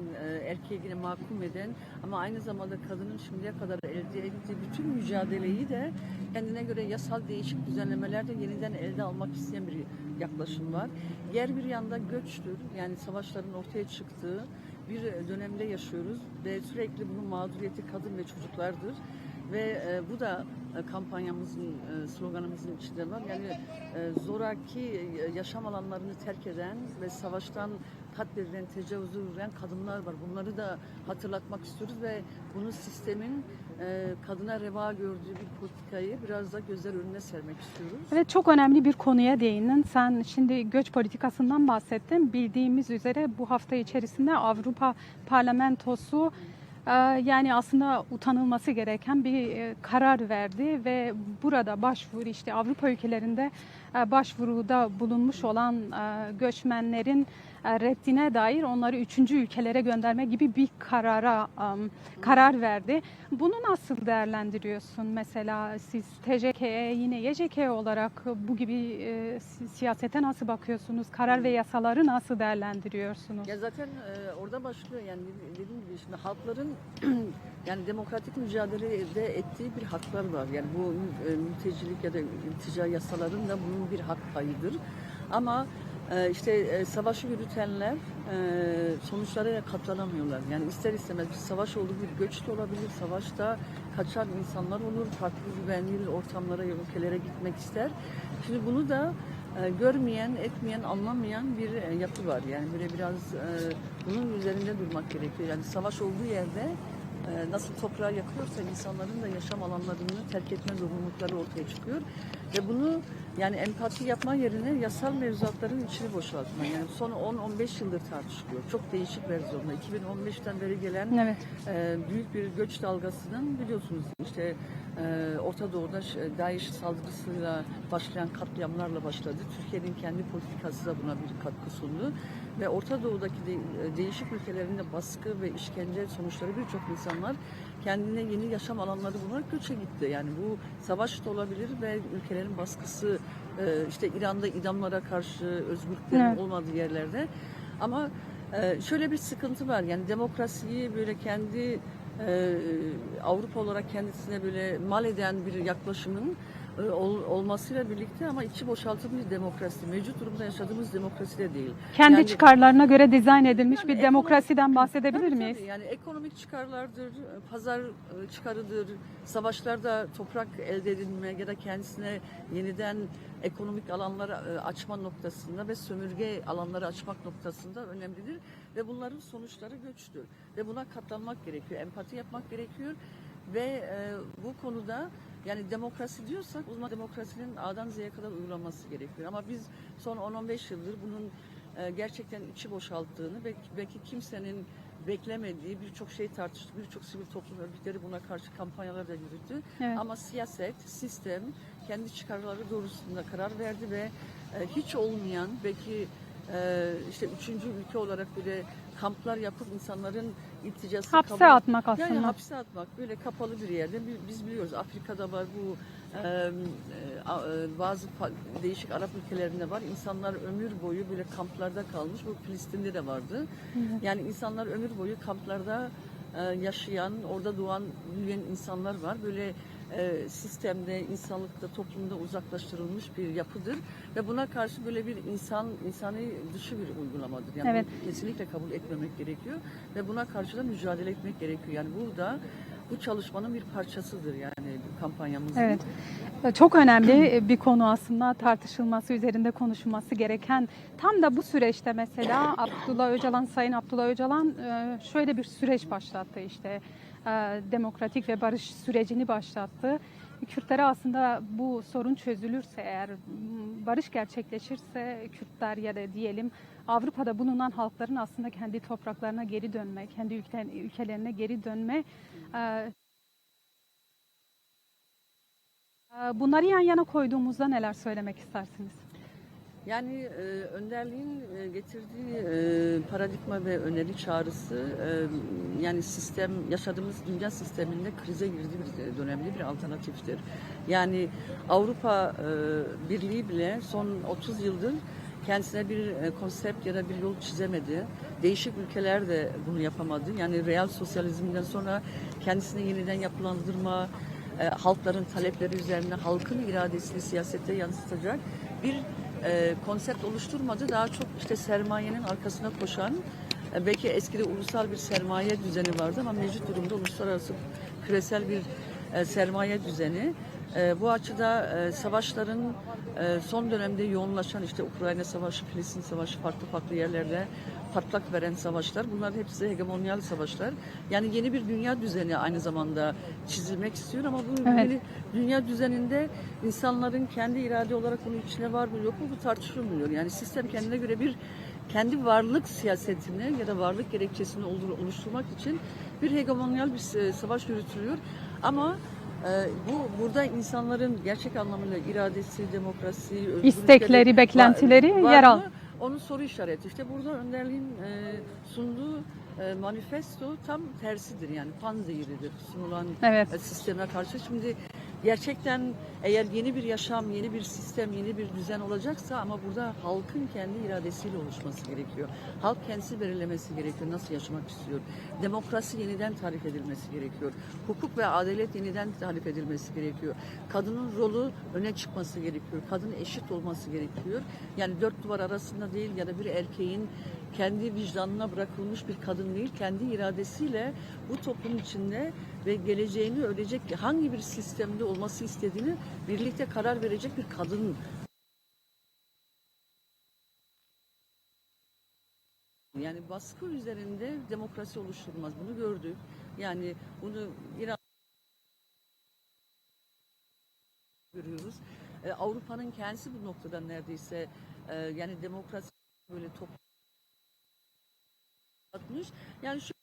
erkeğe yine mahkum eden ama aynı zamanda kadının şimdiye kadar elde ettiği bütün mücadeleyi de kendine göre yasal değişik düzenlemelerde yeniden elde almak isteyen bir yaklaşım var. Diğer bir yanda göçtür. Yani savaşların ortaya çıktığı bir dönemde yaşıyoruz ve sürekli bunun mağduriyeti kadın ve çocuklardır. Ve bu da kampanyamızın, sloganımızın içinde var. Yani zoraki yaşam alanlarını terk eden ve savaştan katledilen, tecavüze uğrayan kadınlar var. Bunları da hatırlatmak istiyoruz ve bunu sistemin kadına reva gördüğü bir politikayı biraz da gözler önüne sermek istiyoruz. Evet, çok önemli bir konuya değindin. Sen şimdi göç politikasından bahsettin. Bildiğimiz üzere bu hafta içerisinde Avrupa Parlamentosu yani aslında utanılması gereken bir karar verdi ve burada başvuru, işte Avrupa ülkelerinde başvuruda bulunmuş olan göçmenlerin reddine dair onları 3. ülkelere gönderme gibi bir karar verdi. Bunu nasıl değerlendiriyorsun? Mesela siz TCK'ye, yine YCK olarak bu gibi siyasete nasıl bakıyorsunuz? Karar ve yasaları nasıl değerlendiriyorsunuz? Ya zaten orada başlıyor, yani dediğim gibi şimdi halkların yani demokratik mücadelede ettiği bir haklar var. Yani bu mültecilik ya da iltica yasaların da bunun bir hak payıdır. Ama işte savaşı yürütenler sonuçlara katlanamıyorlar. Yani ister istemez bir savaş olduğu bir göç de olabilir. Savaşta kaçan insanlar olur. Farklı güvenli ortamlara, ülkelere gitmek ister. Şimdi bunu da görmeyen, etmeyen, anlamayan bir yapı var. Yani böyle biraz bunun üzerinde durmak gerekiyor. Yani savaş olduğu yerde nasıl toprağı yakıyorsa insanların da yaşam alanlarını terk etme zorunlulukları ortaya çıkıyor. Ve bunu yani empati yapma yerine yasal mevzuatların içini boşaltma. Yani son 10-15 yıldır tartışılıyor. Çok değişik versiyonlar. 2015'ten beri gelen Evet. büyük bir göç dalgasının, biliyorsunuz işte Orta Doğu'da DAEŞ saldırısıyla başlayan katliamlarla başladı. Türkiye'nin kendi politikası da buna bir katkı sundu. Ve Orta Doğu'daki değişik ülkelerinde baskı ve işkence sonuçları birçok insanlar kendine yeni yaşam alanları bularak göçe gitti. Yani bu savaş da olabilir ve ülkelerin baskısı, işte İran'da idamlara karşı özgürlüklerin Evet. olmadığı yerlerde. Ama şöyle bir sıkıntı var. Yani demokrasiyi böyle kendi Avrupa olarak kendisine böyle mal eden bir yaklaşımın olmasıyla birlikte ama içi boşaltılmış demokrasi, mevcut durumda yaşadığımız demokrasi de değil. Kendi Yani çıkarlarına göre dizayn edilmiş yani bir demokrasiden bahsedebilir tabii, miyiz? tabii. Yani ekonomik çıkarlardır, pazar çıkarıdır, savaşlarda toprak elde edilme ya da kendisine yeniden ekonomik alanları açma noktasında ve sömürge alanları açmak noktasında önemlidir. Ve bunların sonuçları göçtür. Ve buna katlanmak gerekiyor, empati yapmak gerekiyor. Ve bu konuda yani demokrasi diyorsak o zaman demokrasinin A'dan Z'ye kadar uygulanması gerekiyor. Ama biz son 10-15 yıldır bunun gerçekten içi boşalttığını, belki kimsenin beklemediği birçok şey tartıştı. Birçok sivil toplum örgütleri buna karşı kampanyalar da yürüttü. Evet. Ama siyaset, sistem kendi çıkarları doğrultusunda karar verdi ve hiç olmayan, belki işte üçüncü ülke olarak böyle kamplar yapıp insanların ilticası Hapse atmak aslında. Yani hapse atmak, böyle kapalı bir yerde. Biz biliyoruz, Afrika'da var bu, bazı değişik Arap ülkelerinde var. İnsanlar ömür boyu böyle kamplarda kalmış. Bu Filistin'de de vardı. Yani insanlar ömür boyu kamplarda yaşayan, orada doğan, büyüyen insanlar var. Böyle sistemde, insanlıkta, toplumda uzaklaştırılmış bir yapıdır ve buna karşı böyle bir insani dışı bir uygulamadır. Yani Evet. bunu kesinlikle kabul etmemek gerekiyor ve buna karşı da mücadele etmek gerekiyor. Yani burada bu çalışmanın bir parçasıdır yani kampanyamızın. Evet. Çok önemli bir konu aslında, tartışılması, üzerinde konuşulması gereken. Tam da bu süreçte mesela Sayın Abdullah Öcalan şöyle bir süreç başlattı işte. Demokratik ve barış sürecini başlattı. Kürtlere aslında bu sorun çözülürse, eğer barış gerçekleşirse Kürtler ya da diyelim Avrupa'da bulunan halkların aslında kendi topraklarına geri dönme, kendi ülkelerine geri dönme, bunları yan yana koyduğumuzda neler söylemek istersiniz? Yani önderliğin getirdiği paradigma ve öneri çağrısı, yani yaşadığımız dünya sisteminde krize girdiği bir dönemde bir alternatiftir. Yani Avrupa Birliği bile son 30 yıldır kendisine bir konsept ya da bir yol çizemedi. Değişik ülkeler de bunu yapamadı. Yani real sosyalizmden sonra kendisini yeniden yapılandırma, halkların talepleri üzerine halkın iradesini siyasete yansıtacak bir konsept oluşturmadı. Daha çok işte sermayenin arkasına koşan, belki eskide ulusal bir sermaye düzeni vardı ama mevcut durumda uluslararası küresel bir sermaye düzeni. Bu açıda savaşların son dönemde yoğunlaşan, işte Ukrayna Savaşı, Filistin Savaşı, farklı yerlerde patlak veren savaşlar, bunlar hepsi hegemonyal savaşlar. Yani yeni bir dünya düzeni aynı zamanda çizilmek istiyor ama bu yeni dünya düzeninde insanların kendi irade olarak bunun içine var mı yok mu, bu tartışılmıyor. Yani sistem kendine göre kendi varlık siyasetini ya da varlık gerekçesini oluşturmak için bir hegemonyal bir savaş yürütülüyor. Ama burada insanların gerçek anlamıyla iradesi, demokrasi, İstekleri, beklentileri yer al. Onun soru işareti. İşte burada önderliğin sunduğu manifesto tam tersidir. Yani panzehiridir sunulan sisteme karşı. Şimdi gerçekten eğer yeni bir yaşam, yeni bir sistem, yeni bir düzen olacaksa, ama burada halkın kendi iradesiyle oluşması gerekiyor. Halk kendisi belirlemesi gerekiyor. Nasıl yaşamak istiyor? Demokrasi yeniden tarif edilmesi gerekiyor. Hukuk ve adalet yeniden tarif edilmesi gerekiyor. Kadının rolü öne çıkması gerekiyor. Kadın eşit olması gerekiyor. Yani dört duvar arasında değil ya da bir erkeğin kendi vicdanına bırakılmış bir kadın değil, kendi iradesiyle bu toplum içinde ve geleceğini örecek hangi bir sistemde olması istediğini birlikte karar verecek bir kadın. Yani baskı üzerinde demokrasi oluşturulmaz. Bunu gördük. Yani bunu İran görüyoruz. Avrupa'nın kendisi bu noktada neredeyse yani demokrasi böyle toplatmış. Yani şu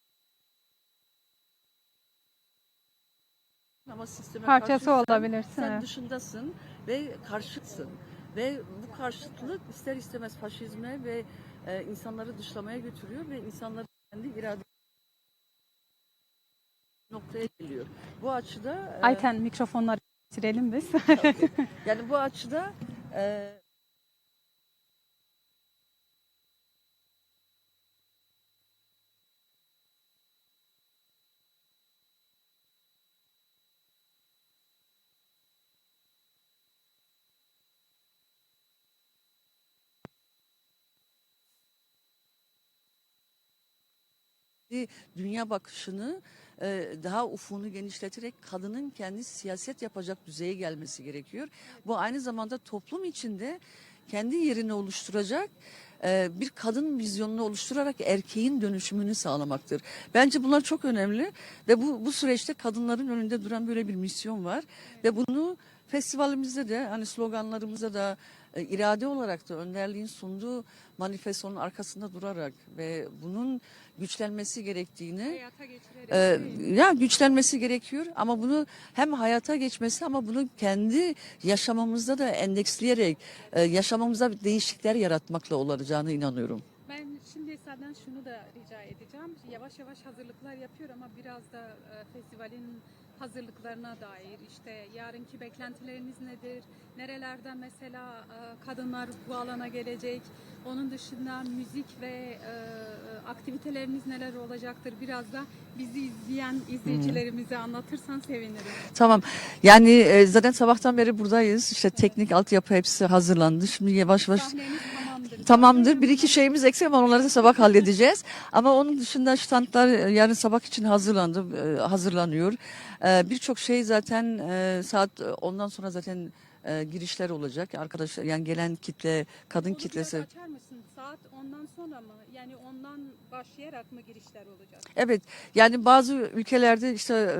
ama sisteme Parçası olabilirsin. Sen evet. dışındasın ve karşıtsın. Ve bu karşıtlık ister istemez faşizme ve insanları dışlamaya götürüyor ve insanlar kendi irade noktaya geliyor. Bu açıda Ayten mikrofonları bitirelim biz. yani bu açıda dünya bakışını daha ufunu genişleterek kadının kendi siyaset yapacak düzeye gelmesi gerekiyor. Bu aynı zamanda toplum içinde kendi yerini oluşturacak bir kadın vizyonunu oluşturarak erkeğin dönüşümünü sağlamaktır. Bence bunlar çok önemli ve bu süreçte kadınların önünde duran böyle bir misyon var ve bunu festivalimizde de hani sloganlarımıza da irade olarak da önderliğin sunduğu manifestonun arkasında durarak ve bunun güçlenmesi gerektiğini Hayata geçirerek. ya güçlenmesi gerekiyor ama bunu hem hayata geçmesi ama bunu kendi yaşamamızda da endeksleyerek yaşamamızda değişiklikler yaratmakla olacağına inanıyorum. Ben şimdi senden şunu da rica edeceğim. Yavaş yavaş hazırlıklar yapıyor ama biraz da festivalin hazırlıklarına dair işte yarınki beklentileriniz nedir? Nerelerden mesela kadınlar bu alana gelecek? Onun dışında müzik ve aktiviteleriniz neler olacaktır? Biraz da bizi izleyen izleyicilerimize anlatırsan sevinirim. Tamam. Yani zaten sabahtan beri buradayız. İşte teknik altyapı hepsi hazırlandı. Şimdi yavaş yavaş Sahneniz tamamdır. tamamdır. Bir iki şeyimiz eksik ama onları da sabah halledeceğiz. Ama onun dışında standlar yarın sabah için hazırlanıyor. Birçok şey zaten saat ondan sonra zaten girişler olacak. Arkadaşlar yani gelen kitle, kadın Onu kitlesi. biraz açar mısın? Saat ondan sonra mı? Yani ondan başlayarak mı girişler olacak? Evet, yani bazı ülkelerde işte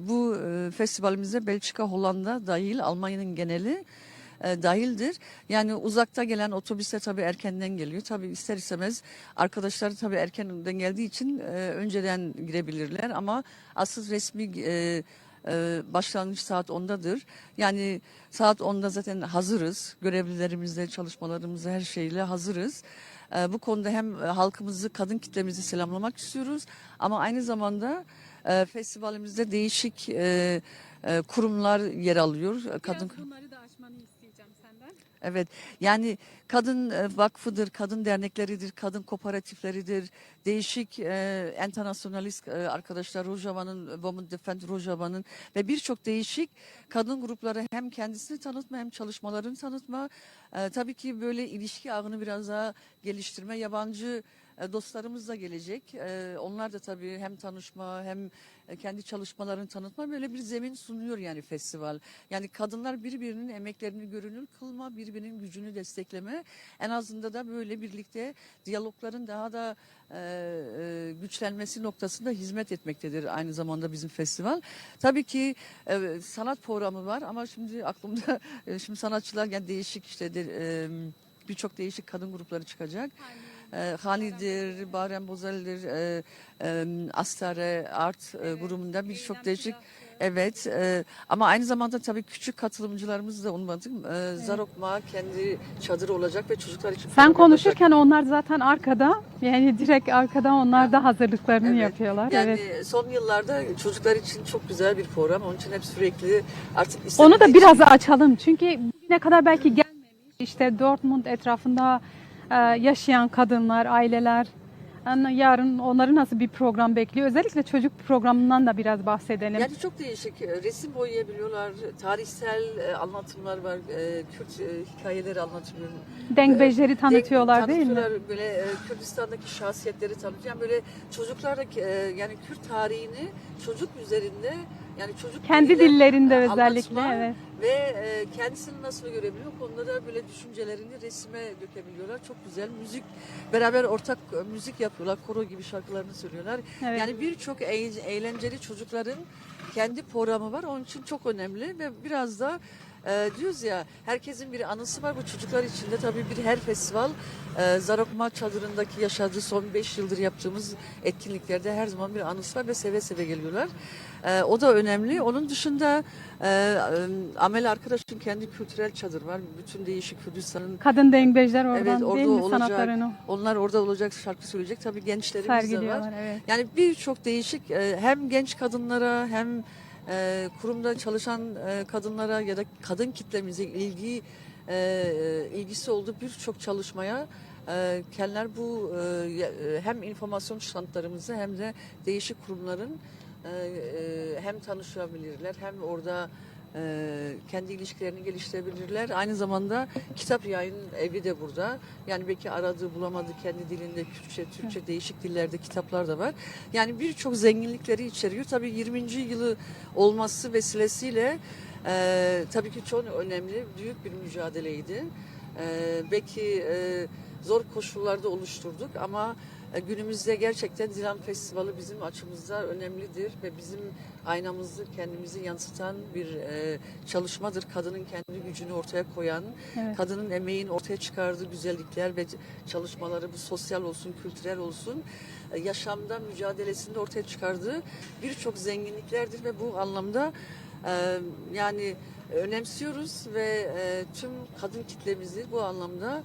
bu festivalimizde Belçika, Hollanda dahil, Almanya'nın geneli dahildir. Yani uzakta gelen otobüsler tabii erkenden geliyor. Tabii ister istemez arkadaşlar tabii erkenden geldiği için önceden girebilirler ama asıl resmi başlangıç saat 10'dadır. Yani saat 10'da zaten hazırız. Görevlilerimizle, çalışmalarımızla her şeyle hazırız. Bu konuda hem halkımızı, kadın kitlemizi selamlamak istiyoruz ama aynı zamanda festivalimizde değişik kurumlar yer alıyor. Kadın Biraz bunları da açmanı isteyeceğim senden. Evet, yani kadın vakfıdır, kadın dernekleridir, kadın kooperatifleridir, değişik enternasyonalist arkadaşlar, Rojava'nın, Women Defend Rojava'nın ve birçok değişik kadın grupları hem kendisini tanıtma hem çalışmalarını tanıtma. Tabii ki böyle ilişki ağını biraz daha geliştirme, yabancı dostlarımız da gelecek. Onlar da tabii hem tanışma hem kendi çalışmalarını tanıtma böyle bir zemin sunuyor yani festival. Yani kadınlar birbirinin emeklerini görünür kılma, birbirinin gücünü destekleme. En azından da böyle birlikte diyalogların daha da güçlenmesi noktasında hizmet etmektedir aynı zamanda bizim festival. Tabii ki sanat programı var ama şimdi aklımda şimdi sanatçılar yani değişik işte birçok değişik kadın grupları çıkacak. Hani'dir, Barem Bozel'dir, Astare Art grubunda birçok Eylem değişik. Silahı. Evet ama aynı zamanda tabii küçük katılımcılarımızı da unutmadık. Zarokma kendi çadırı olacak ve çocuklar için Sen program konuşurken onlar zaten arkada. Yani direkt arkada onlar da hazırlıklarını Evet. yapıyorlar. Yani Evet. son yıllarda çocuklar için çok güzel bir program. Onun için hep sürekli artık Onu istemediği da için- biraz açalım. Çünkü bugüne kadar belki gelmemiş. İşte Dortmund etrafında yaşayan kadınlar, aileler. Yani yarın onları nasıl bir program bekliyor? Özellikle çocuk programından da biraz bahsedelim. Yani çok değişik. Resim boyayabiliyorlar. Tarihsel anlatımlar var. Kürt hikayeleri anlatılıyor. Dengbejleri tanıtıyorlar değil mi? Tanıtıyorlar. Böyle Kürdistan'daki şahsiyetleri tanıtıyor. Yani böyle çocuklar da yani Kürt tarihini çocuk üzerinde yani çocuk Kendi diliyle dillerinde özellikle anlatma evet. ve kendisini nasıl görebiliyor konuda böyle düşüncelerini resime dökebiliyorlar. Çok güzel müzik beraber ortak müzik yapıyorlar. Koro gibi şarkılarını söylüyorlar. Evet. Yani birçok eğlenceli çocukların kendi programı var. Onun için çok önemli ve biraz da diyoruz ya herkesin bir anısı var. Bu çocuklar için de tabii bir her festival Zarokma çadırındaki yaşadığı son 5 yıldır yaptığımız etkinliklerde her zaman bir anısı var ve seve seve geliyorlar. O da önemli. Onun dışında Amel arkadaşın kendi kültürel çadır var. Bütün değişik Kürdistan'ın Kadın dengbejler oradan Evet, orada değil mi olacak. sanatlarını onlar orada olacak, şarkı söyleyecek. Tabii gençlerimiz de var. sergiliyorlar. Evet. Yani birçok değişik hem genç kadınlara hem kurumda çalışan kadınlara ya da kadın kitlemize ilgisi olduğu birçok çalışmaya kendiler bu hem informasyon standlarımızı hem de değişik kurumların hem tanışabilirler hem orada kendi ilişkilerini geliştirebilirler. Aynı zamanda kitap yayın evi de burada. Yani belki aradığı bulamadığı kendi dilinde Kürtçe, Türkçe değişik dillerde kitaplar da var. Yani birçok zenginlikleri içeriyor. Tabii 20. yılı olması vesilesiyle tabii ki çok önemli, büyük bir mücadeleydi. Belki zor koşullarda oluşturduk ama Günümüzde gerçekten Zilan Festivali bizim açımızda önemlidir ve bizim aynamızı kendimizi yansıtan bir çalışmadır. Kadının kendi gücünü ortaya koyan, Evet. kadının emeğin ortaya çıkardığı güzellikler ve çalışmaları, bu sosyal olsun, kültürel olsun, yaşamda mücadelesinde ortaya çıkardığı birçok zenginliklerdir ve bu anlamda yani önemsiyoruz ve tüm kadın kitlemizi bu anlamda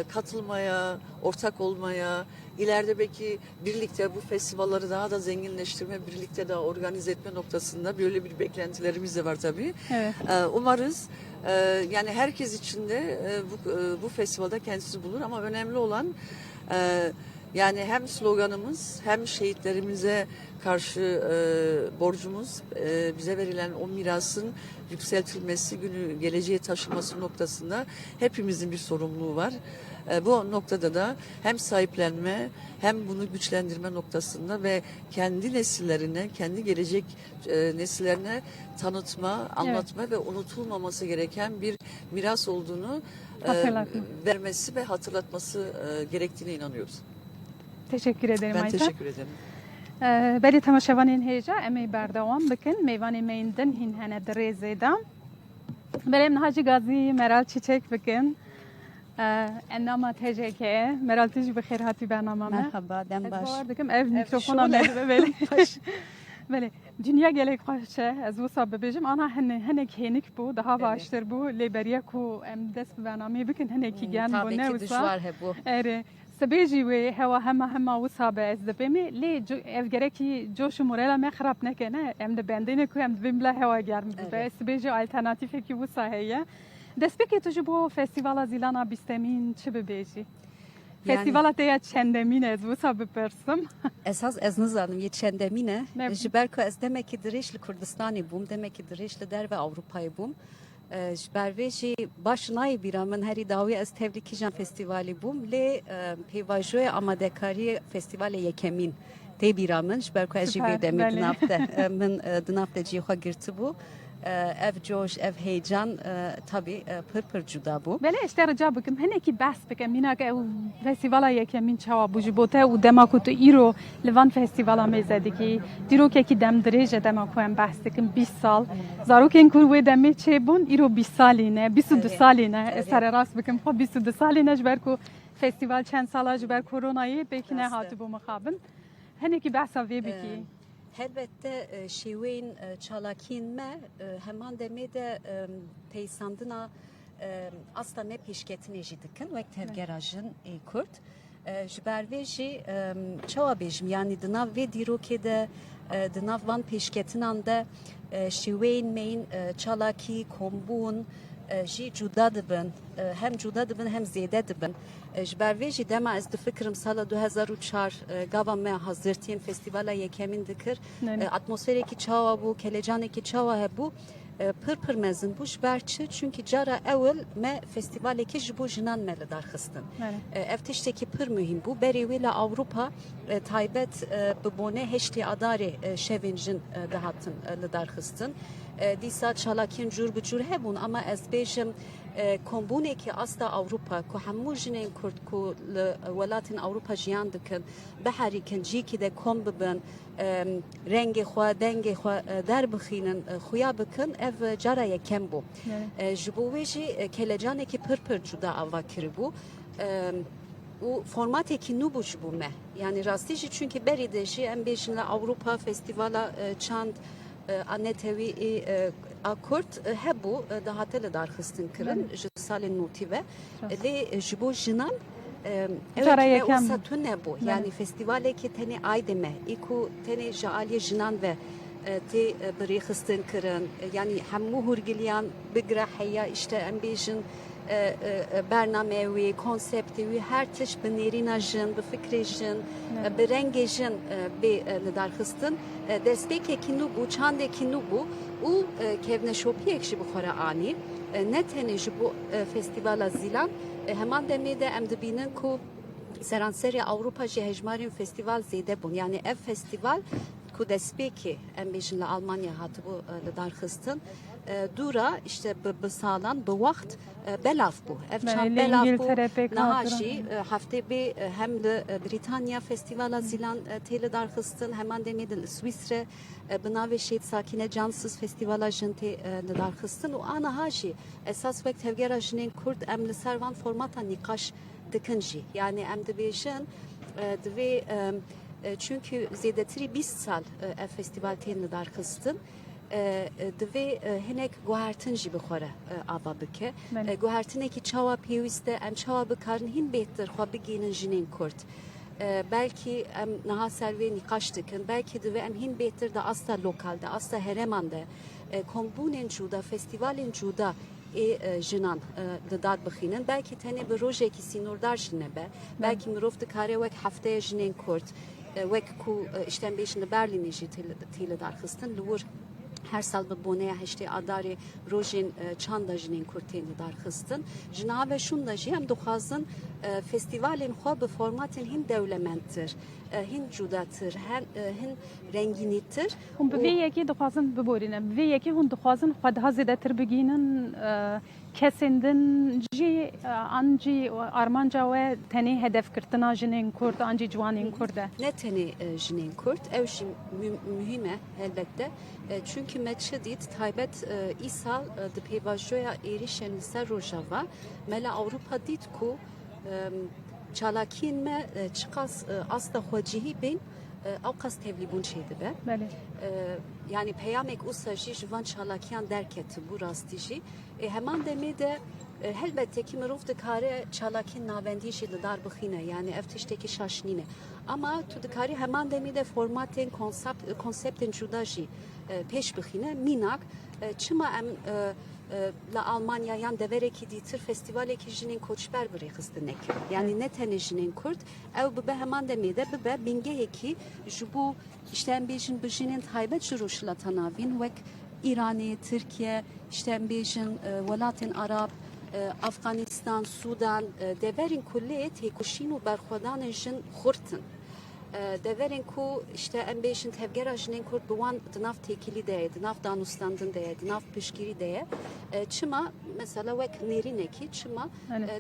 katılmaya, ortak olmaya, ileride belki birlikte bu festivalleri daha da zenginleştirme, birlikte daha organize etme noktasında böyle bir beklentilerimiz de var tabii. Evet. Umarız yani herkes için de bu festivalde kendisini bulur ama önemli olan yani hem sloganımız hem şehitlerimize karşı borcumuz, bize verilen o mirasın yükseltilmesi, günü geleceğe taşıması noktasında hepimizin bir sorumluluğu var. Bu noktada da hem sahiplenme hem bunu güçlendirme noktasında ve kendi nesillerine, kendi gelecek nesillerine tanıtma, anlatma ve unutulmaması gereken bir miras olduğunu Hatırlatma. vermesi ve hatırlatması gerektiğine inanıyoruz. Teşekkür ederim Ben Ayşe. teşekkür ederim. بری تماشاوانین هیجا امی بردوام بکن میوانی میندن هین هنه دریزه دام بریم نهاجی گازی مرال چیچک بکن انما تجکه مرال تیج بخیر هاتی برنامه Merhaba, dem از baş. باور دکم ev mikrofona şöyle. meyve böyle. Böyle dünya gelek hoşça az bu sabbe bejim ana hene kenik bu daha baştır bu liberiya ku em dest برنامه بکن هنه کی گن bu Tabii ne ki usa düşvar he bu. اره سبیجی و هوا همه وصابه از دبیمی لی اف گرکی جوش موریلا مخرب نکنه ام دبندینه کو ام دبیم لا هوا گرم به سبیجی آلترناتیف کی وصا هیه دست بکی تو جو فستیوال زیلانا بیستمین چه ببیجی فستیوال تیا چندمین از وصا بپرسم Esas ez nizanim yetişendemine. Ne bu? Jiberko ez demek ki dirişli Kurdistan'ı bum, demek ki dirişli der ve Avrupa'yı bum. Jiberveji başınayı bir amın heri davi ez tevlikijan festivali bum. Le pevajoy amadekari festivali yekemin. Te bir amın jiberko ez Süper, jive demi beli. dınafte. Min dınafte ciha girti bu. Ev coş, ev heyecan tabi pır cuda bu. ولی اشتر جا بکم هنه کی بس بکم مینا که او فستیوالا یکمین چاوا بوجی بوته و دما کو تو ایرو لوان فستیوالا میزدی کی دیرو که کی دم دریجه دما کو ام بس دکم 20 سال زارو که این کور دمی چه بون ایرو 20 سالینه 22 سالینه سر راست بکم خب 22 سالینه جبر کو فستیوال چند سالا جبر کرونایی بکنه هاتو بو مخابن هنه کی بس وی بکی Elbette şiveyn çalakin me hemen demede peysandına asla me peşketine jidikin ve tevgerajın kurt. Jiberveji çava bejim yani dınav ve dirokede dınav van peşketin anda şiveyn meyn çalaki kombun جی جدا دبن هم جدا دبن هم زیاده دبن جبرویجی دما از دفکرم سال 2004 گاوا ما حاضرتین فستیوال یکمین دکر اتمسفری کی çava bu kelejane ki çava bu pır mezin bu jberçi çünkü cara evvel me festivale ki jibo jinan mele darxistin ev tişteki pır mühim bu beriwela Avrupa taybet bibone heşti adari şevinjin dahatın le darxistin دیسا چالاکین جور بجور هبون اما از بیشم کمبونه که اصلا اروپا که همو جنین کرد که ولاتن اروپا جیان دکن بحری کن جی که ده کم ببن رنگ خواه دنگ خواه در بخینن خویا بکن اف جارا یکم بو جبویجی کلجانه که پر جدا آوا کری بو o format ki nu buş bu me yani rastici çünkü berideşi en beşinle Avrupa festivala çand annetevi akort hebu daha tele darxistin kirin salin notive le jibo jinan evet o satun ne bu yani festivale ki teni aydeme iku teni jaaliye jinan ve te birixistin kirin yani hemmu hurgiliyan bigrahiya işte en beşin برنامه کانسپتی هر تش به نریناژن به فکرشن به رنگشن به لدارخستن دستپیک کی نو بو چند کی نو بو او کهونه شوپی ekşi بخوره آنی نه تنش بو فستیوال زیلان hemen demede em dibinin ku seranseri Avrupa jehejmarin festival zede bun yani ev festival ku despeki em bejin li Almanya hatı bu li darxistin dura işte bi salan bi wagt belav bu. Ev çan Li belav İngiltere bu pek nahaşi hafte be hem de Britanya Festivala zilan tele darxistin hemen demedin Swisre bina ve şehit sakine cansız festivala jinte li darxistin u ana haşi esas vekt hevgera jinin Kurd em li servan formata nikaş dikin jî. Yani em dibêjin divê çünkü zêdetî 20 sal ev festival tên li darxistin divê hinek guhertin jî bixware ava bike. Guhertinekî çawa pêwîst e em çawa bikarin hîn bêhtir xwe bigînin jinên Kurd. Belki em niha servê nîqaş dikin, belki divê em hîn bêhtir de asta lokalde, asta hereman de kombûnên cuda, festivalên cuda jinan li dad bixînin. Belki tenê bi rojekî sînordar jî nebe. Belki mirov dikare wek hefteya jinên Kurd wek ku işte em bêjin li Berlînê jî tê li darxistin li wir her sal bi boneya heştê adarê rojên çanda jinên Kurd tên li darxistin. Ji niha ve şûn de jî em dixwazin festivalên xwe bi formatên hîn dewlementtir, hîn cudatir, hîn rengînîtir. Hûn bi vê yekê dixwazin biborînin. Bi vê yekê hûn dixwazin xwe daha zêdetir bigînin kesên din jî an jî armanca we tenê hedefkirtina jinên Kurd an jî ciwanên Kurd e. Ne tenê jinên Kurd ew jî mühim e elbette. Çünkü me çi dît taybet îsal di pêvajoya êrişên li ser Rojava mela Avrupa dît ku çalakiyên me çiqas asta xwecihî bên ew qas tevlîbûn çê dibe. Yani peyamek usa jî ji van çalakiyan derketi bu rastî jî. Heman demê de elbette ki mirov dikare çalakîn navendî jî li dar bixîne. Yani ev tiştekî şaşnîne. Ama tu dikarî heman demê de formatên konseptên cuda jî pêş bixîne. Mînak çima em la Almanya yan deverekî dîtir festivalekî jinên koçber birêxistin nekin. Yani ne tenê jinên Kurd ew bibe heman demê de bibe bingehekî ji bo işte em bêjin bi jinên taybet ji rojhilata navîn wek İranê, Tirkiye, işte em bêjin welatên Arab, Afganistan, Sudan deverên kullê têkoşîn û berxwedanên jin xurtin. Deverên ku işte em bêjin tevgera jinên Kurd bi wan di nav têkilî de ye, di nav danûstandin de ye, di nav piştgirî de ye. Çima mesela wek nêrînekî çima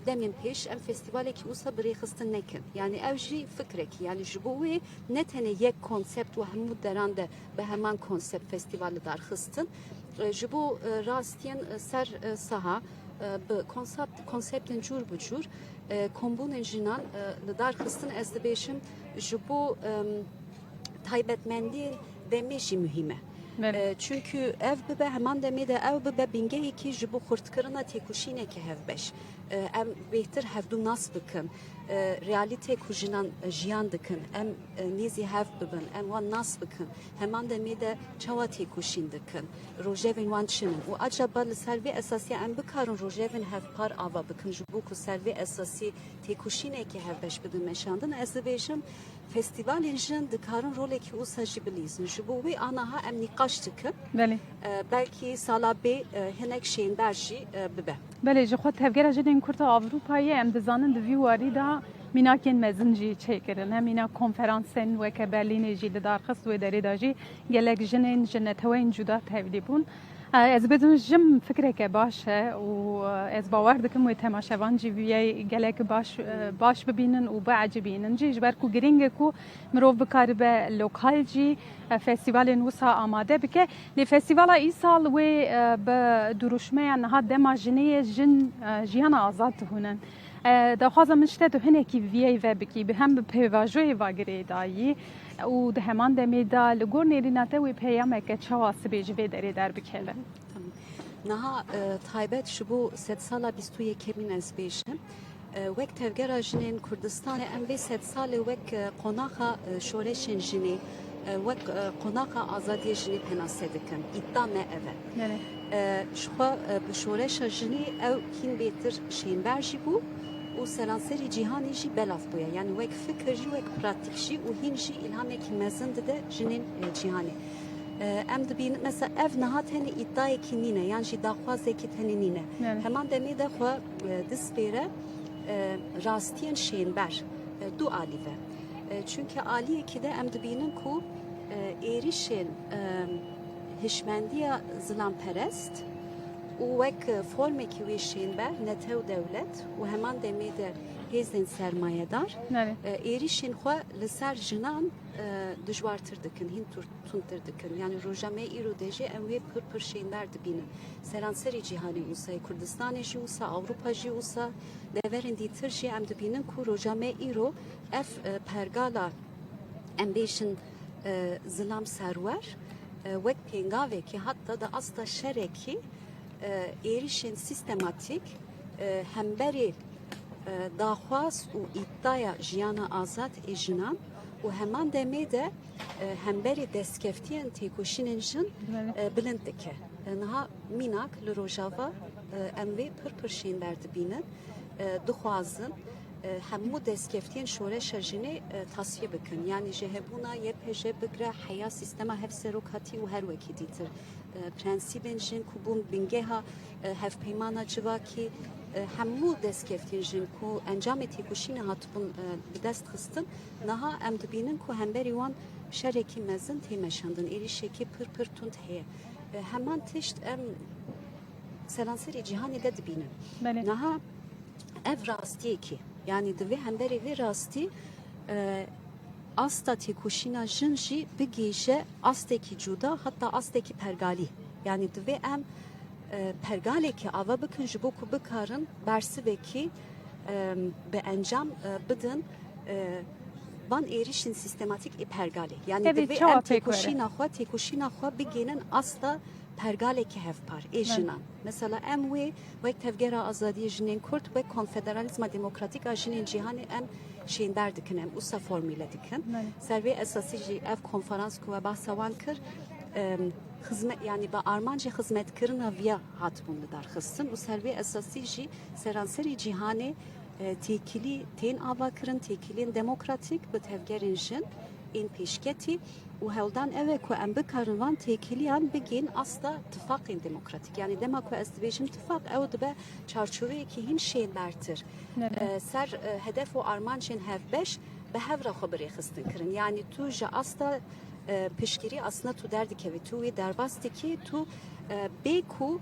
demên pêş em festivalekî wisa birêxistin nekin. Yani ew jî fikrekî yani ji bo wê ne tenê yek konsept û hemû deran de bi heman konsept festivalê darxistin. Ji bo rastiyên ser saha bi konseptên cûr bi cûr kombûnên jinan li darxistin ez dibêjim ji bo taybetmendiyên demê jî mühim e. Çünkü ev bibe heman demê de ew bibe bingehekî ji bo xurtkirina têkoşînekî hevbeş. Em bêhtir hevdû nas bikin. Realîtê ku jinan jiyan dikin. Em nêzî hev bibin. Em wan nas bikin. Heman demê de çawa têkoşîn dikin. Rojevên wan çinin. û acaba li ser vê esasiya em bikarin rojevên hevpar ava bikin ji bo ku ser vê esasî têkoşînekî hevbeş bidin meşandin. Ez dibêjim festivalên jin dikarin rolekî wisa jî bilîzin. Ji bo wê anaha em nîqaş dikin. Belkî sala bê hinek şênber jî bibe. Belê ji xwe tevgera jinên Kurd a Avrupayê em dizanin di vî warî da mînakên mezin jî çêkirin. Hem mînak konferansên weke Berlînê jî li darxist wê derê da jî gelek jinên ji neteweyên cuda tevlî bûn. Ez bidim jim fikreke baş e û ez bawer dikim wê temaşevan jî vîyê gelek baş bibînin û biecibînin jî ji ber ku giring e ku mirov bikaribe lokal jî festivalên wisa amade bike. Lê festivala îsal wê bi duruşmeya niha dema jinê jin jiyana azad dihûnin. Daxwazim min şte tu hinekî vîyê ve bikî bi hem bi pêvajoyê vagirê dayî û di heman demê da li gor nêrîna te wê peyameke çawa sibê ji vê derê derbikeve. Niha taybet ji bo sed sala 21 ez bêjim. Wek tevgera jinên Kurdistanê em vê sed salê wek qonaxa şoreşên jinê wek qonaxa azadiyê jinê penase dikin. İddia me ev e. Ji xwe bi şoreşa jinê ew hîn bêhtir şênber jî bû û seranserî cîhanê jî belav bûye. Yani wek fikir jî wek pratik jî û hîn jî ilhamekî mezin dide jinên cîhanê. Em dibînin mesela ev niha tenê îddiayekî nîne yan jî daxwazekî tenê nîne. Heman demê de xwe dispêre rastiyên şênber du alî ve. Çünkü aliyekî de em dibînin ku êrişên hişmendiya zilamperest û wek formekî wê şênber netew dewlet û heman demê de hêzên sermayedar Nere. êrişên xwe li ser jinan dijwartir dikin, hîn tundtir dikin. Yani rojame îro de jî em wê pir şênber dibînin. Seranserê cîhanê wisa, Kurdistanê jî wisa, Awropa jî wisa, deverên dîtir jî em dibînin ku rojame îro ev pergala em bêjin zilam serwer wek pêngavekî hatta da asta şerekî êrişên sistematik hemberê daxwaz û îddiaya jiyana azad ê jinan û heman demê de hemberê destkeftiyên têkoşînên jin bilind dike. Niha mînak li rojava em vê pir şênber dibînin, dixwazin hemû destkeftiyên şoreşa jinê tasfiye bikin. Yani ji hebûna yê pêje bigire heya sîstema hevserokatî û her wekî dîtir. Prensîbên jin ku bûn bingeha hevpeymana civakî hemû destkeftiyên jin ku encamê têkoşînê hatibûn bi dest xistin, niha em dibînin ku hemberî wan şerekî mezin tê meşandin, êrişekî pir tund heye. Heman tişt em seranserê cîhanê de dibînin. Niha ev rastiyekî, yani divê hemberê vê rastî asta têkoşîna jin jî bigêje astekî cuda hatta astekî pergalî. Yani divê em pergalekî ava bikin ji bo ku bikarin bersivekî bi encam bidin van êrişên sistematik ê pergalê. Yani divê em têkoşîna xwe bigênin asta pergalekî hevpar ê jinan. Mesela em wê wek tevgera azadiyê jinên Kurd wek konfederalizma demokratîk a jinên cîhanê em şênber dikin, em wisa formîle dikin. Servê esasî jî ev konferans ku we behsa wan kir yani bi armanca xizmetkirina viya hatibûn li darxistin û servê esasî jî seranserê cîhanê têkilî tên avakirin, têkiliyên demokratîk bi tevgerên jin ên pêşketî û hewldan ev e ku em bikarin van têkiliyan bigên asta tifaqên demokratîk. Yani dema ku ez dibêjim tifaq ew dibe çarçoveyekî hîn şênbertir. Ser hedef û armancên hevbeş bi hevra xwe birêxistin kirin. Yani tu ji asta piştgirî aslında tu derdikevî, tu wê derbas dikî, tu bê ku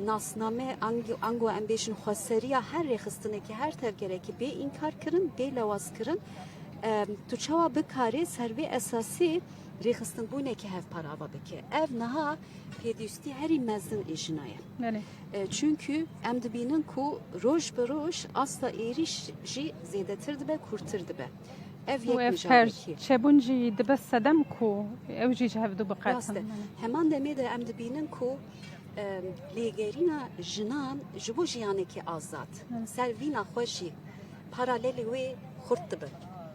nasname ango em bêjin xweseriya her rêxistinekî, her tevgerekî bê înkar kirin, bê lewaz kirin, tu çawa bikarî servê esasî rêxistinbûnekî hevpar ava bike. Ev niha pêdîwistî herî mezin ê jinaye. Çünkü em dibînin ku roj bi roj asta êriş jî zêdetir dibe, kurtir dibe. Ev yek mücadelekî. Çebûn jî dibe sedem ku ew jî ji hev du biqetin. Heman demê de em dibînin ku lêgerîna jinan ji bo jiyanekî azad. Ser vîna xwe jî paralelî wê xurt dibin.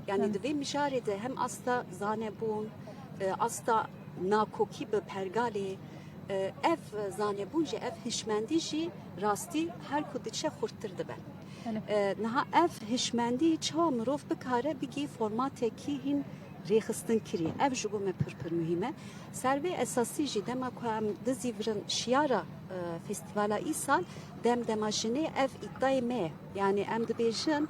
Yani divê mijarê de hem asta zanebûn, asta nakokî bi pergalê, ev zanebûn jî ev hişmendî jî rastî her ku diçe xurttir dibe. Niha ev hişmendî çawa mirov bikare bigî formatekî hîn rêxistin kirî. Ev ji bo me pir mühîm e. Servê esasî jî dema ku em dizîvirin şiyara festîvala îsal dema jinê ev îddayê me ye. Yani em dibêjin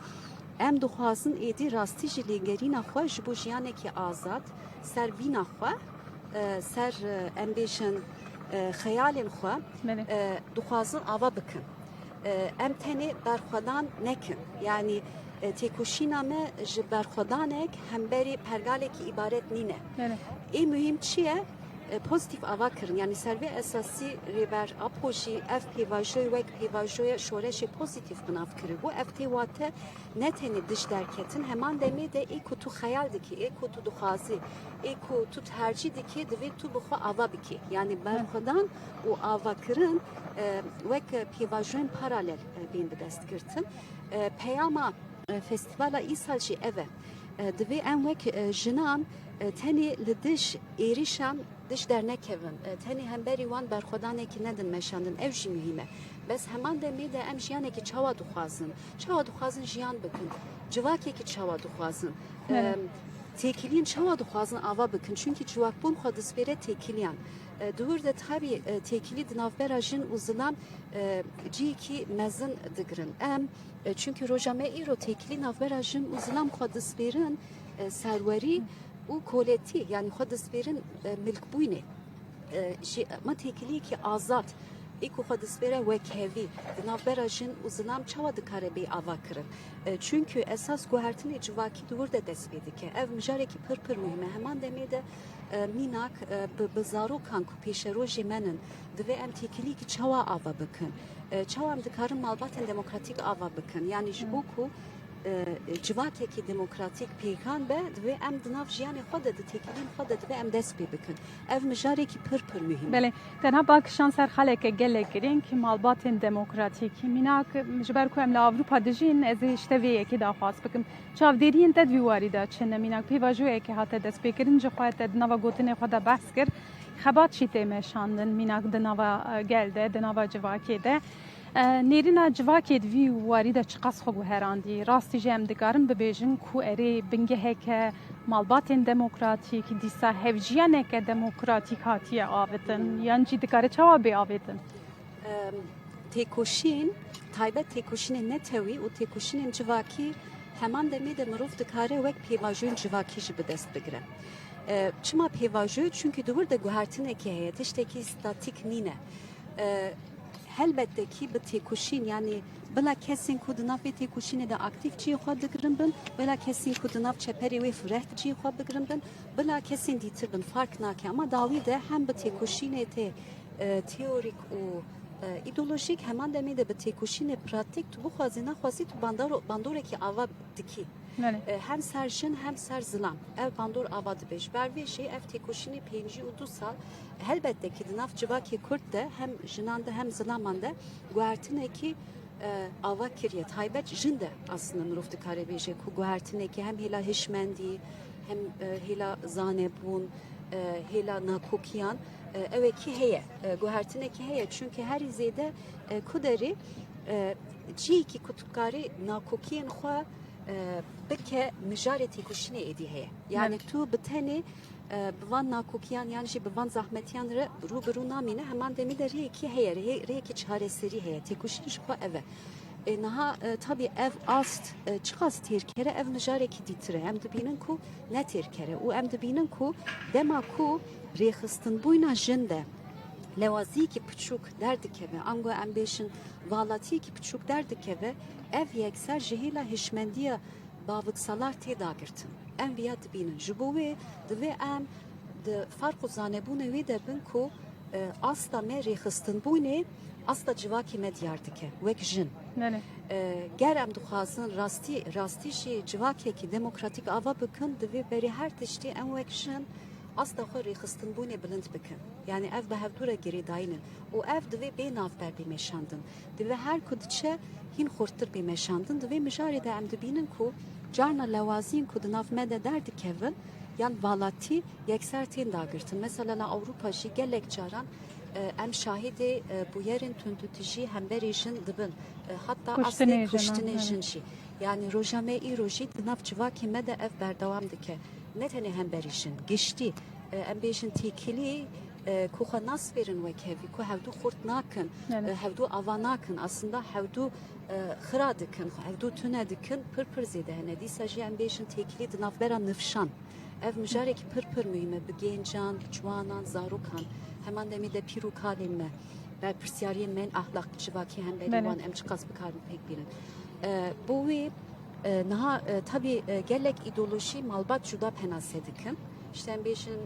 em dixwazin êdî rastî jî lêgerîna xwe ji bo jiyanekî azad ser vîna xwe ser em bêjin xeyalên xwe dixwazin ava bikin. Em tenê berxwedan nekin. Yani têkoşîna me ji berxwedanek hemberî pergalekî îbaret nîne. Ê mühim çi ye? Pozitif ava kirin. Yani servê esasî rêber apo jî ev pêvajoyê wek pêvajoya şoreşê pozitif binav kiribû. Ev tê wate ne tenê diş derketin, heman demê de ê ku tu xeyal dikî, ê ku tu dixwazî, ê ku tu tercî dikî divê tu bi xwe ava bikî. Yani berxwedan û avakirin wek pêvajoyên paralel bên bi dest girtin. Peyama festîvala îsal jî ev e. Divê em wek jinan tenê li diş êrişan diş dernekevin. Tenê hemberî wan berxwedanekî nedin meşandin. Ev jî mühîm e. Bes heman demê de em jiyanekî çawa dixwazin. Çawa dixwazin jiyan bikin. Civakekî çawa dixwazin. Têkiliyên çawa dixwazin ava bikin. Çünkü civakbûn xwe dispêre têkiliyan. Duhur de tabii têkilî di navbera jin û zilam ciyekî mezin digirin. Em çünkü rojame îro têkilî navbera jin û zilam xwe dispêrin serwerî û koletî yani xwe destpêrin milkbûnê ji me têkiliyê ki azad êku xwe destpêre wekhevî di navbera jin û zilam çawa dikare bê ava kirin çünkü esas guhertinê civakî di wir de dest pê dike ev mijarekî pir muhim e heman demê de mînak bi zarokan ku pêşerojê me nin divê em têkiliyekî çawa ava bikin çawa em dikarin malbatên demokratîk ava bikin yani ji bo ku civakekî demokratîk pêkan be divê em di nav jiyanê xwe de di têkiliyên xwe de divê em dest pê bikin ev mijarekî pir muhim بله تنها باکشان سر خلک گله کرین که مالباتن دموکراتیکی میناک جبر کو ام ل اروپا دجین از اشتوی کی دا خواست بکم چاودرین تدویواری دا چنه میناک پیواجوی که هات دست بکرین جو خواهد دنوا گوتنه خدا بحث کر خبات شیته مشاندن میناک دنوا گلده دنوا جواکی ده نیرینا جواکی دوی واری دا چقاس خو هراندی راستی جام دگارم ببیجن کو اری بنگه هک malbatên demokratîk dîsa hevciyaneke demokratîk hatiye avêtin yan jî dikare çawa bê avêtin têkoşîn taybet têkoşînên netewî û têkoşînên civakî heman demê de mirov dikare wek pêvajoyên civakî jî bi dest bigire çima pêvajoy çünkü di wir de guhertinekê heye tiştekî statîk nîne helbette ki bi têkoşîn yani bila kesên ku di nav vê têkoşînê de aktif ciyê xwe dikirin bin bila kesên ku di nav çeperê wê fireh ciyê xwe bikirin bin bila kesên dîtir bin fark nake ama dawî de hem bi têkoşînê tê teorîk û îdeolojîk heman demê de bi têkoşînê pratik tu bixwazî naxwazî tu bandorekî ava dikî hem ser jin hem ser zilam ev bandor ava dibe ji ber vê jê ev têkoşînê pêncî û du sal helbette ki di nav civakê Kurd de hem jinan de hem zilaman de guhertinekî ava kiriye taybet jin de aslında mirov dikare bêje ku guhertinekî hem hêla hişmendî hem hêla zanebûn hêla nakokiyan evekî heye guhertinekî heye çünkü her izêde ku derê ciyekî kutukarî nakokiyên xwe bike mijarê têkoşînê êdî heye yani tu bi tenê bi van nakokiyan yan jî bi van zahmetiyan re rûbirû namîne heman demê de rêyekî heye rêyekî çareserî heye têkoşîn ji xwe ev e niha tabii ev ast çiqas têrkere ev mijarekî dîtir e em dibînin ku ne têrkere û em dibînin ku dema ku rêxistinbûyna jin de lewaziyekî piçûk derdikeve ango em bêjin valatiyekî piçûk derdikeve ev yekser ji hêla hişmendiya bavitsalar tê dagirtin em viya dibînin ji bo wê divê em di farq û zanebûnê wê de bin ku asta me rêxistinbûnê asta civakê me diyar dike wek jin ger em dixwazin rastî jî civakekî demokratîk ava bikin divê berê her tiştî em wek jin asta xwe rêxistinbûnê bilind bikin yani ev bi hevdû re girêdayînin û ev divê bê navber bê meşandin divê her ku diçe hîn xurtir bê meşandin divê mijarê de em dibînin ku carna lewaziyên ku di nav me de derdikevin yan valatî yekser tên dagirtin mesela la Awropa jî gelek caran em şahidê bûyerên tundutijî hemberê jin dibin hatta aslê kuştinê jin jî yani roja me îro jî di nav civakê me de ev berdewam dike ne tenê hemberî jin giştî em bêjin têkilî ku xwe nas verin wekhevî ku hevdû xurt nakin hevdû ava nakin aslında hevdû xira dikin hevdû tune dikin pir zêde hene dîsa jî em bêjin têkilî di navbera nifşan ev mijarekî pir muhim e bi gêncan ciwanan zarokan heman demê de pîr û kalên me berpirsyariyên me ahlak civakî hemberî wan em çiqas bikarin pêk bînin bo wê niha tabii gelek îdeolojî malbat cuda penase dikin işte em bêjin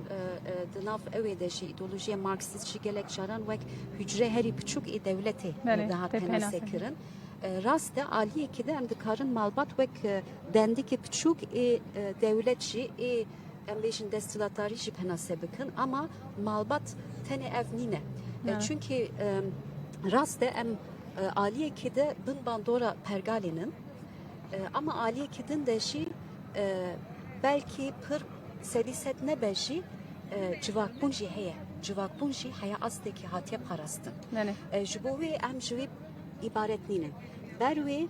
di nav evê de jî îdeolojiya marksîst jî gelek caran wek hücre herî piçûk ê dewletê daha penase kirin rast de aliyekî de em dikarin malbat wek dendikê piçûk ê dewlet jî ê em bêjin desthilatdarî jî penase bikin ama malbat tenê ev nîne çünkü rast de em aliyekî de bin bandora pergalênin ama aliyekî din de jî belkî pir sedîset nebe jî civakbûn jî heye civakbûn jî heya astekî hatiye parastin ji bo wê em ji wê îbaret nînin ber wê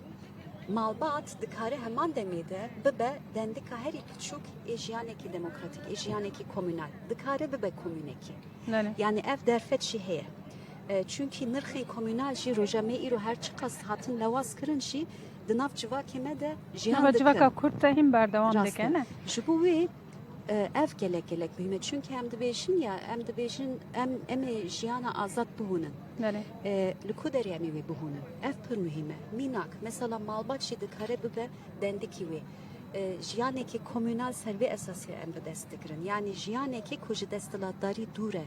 malbat dikare heman demê de bibe dendika herî piçûk ê jiyanekî demokratîk ê jiyanekî komünal dikare bibe komûnekî yani ev derfet jî heye çünkü nirxên komünal jî roja me îro her çiqas hatin lewaz kirin jî di nav civakê me de jiyan dikin civaka Kurd de hîn berdewam dike ne ji bo wê ev gelek mühim. Çünkü em dibêjin ya em dibêjin em jiyana azad bihûnin. بله Li ku derê em ê wê bihûnin. Ev pir mühim e. Mînak mesela malbat jî dikare bibe dendikî wê. Jiyanekî komünal servê esasî em bi dest dikirin. Yani jiyanekî ku ji desthilatdarî dûr e.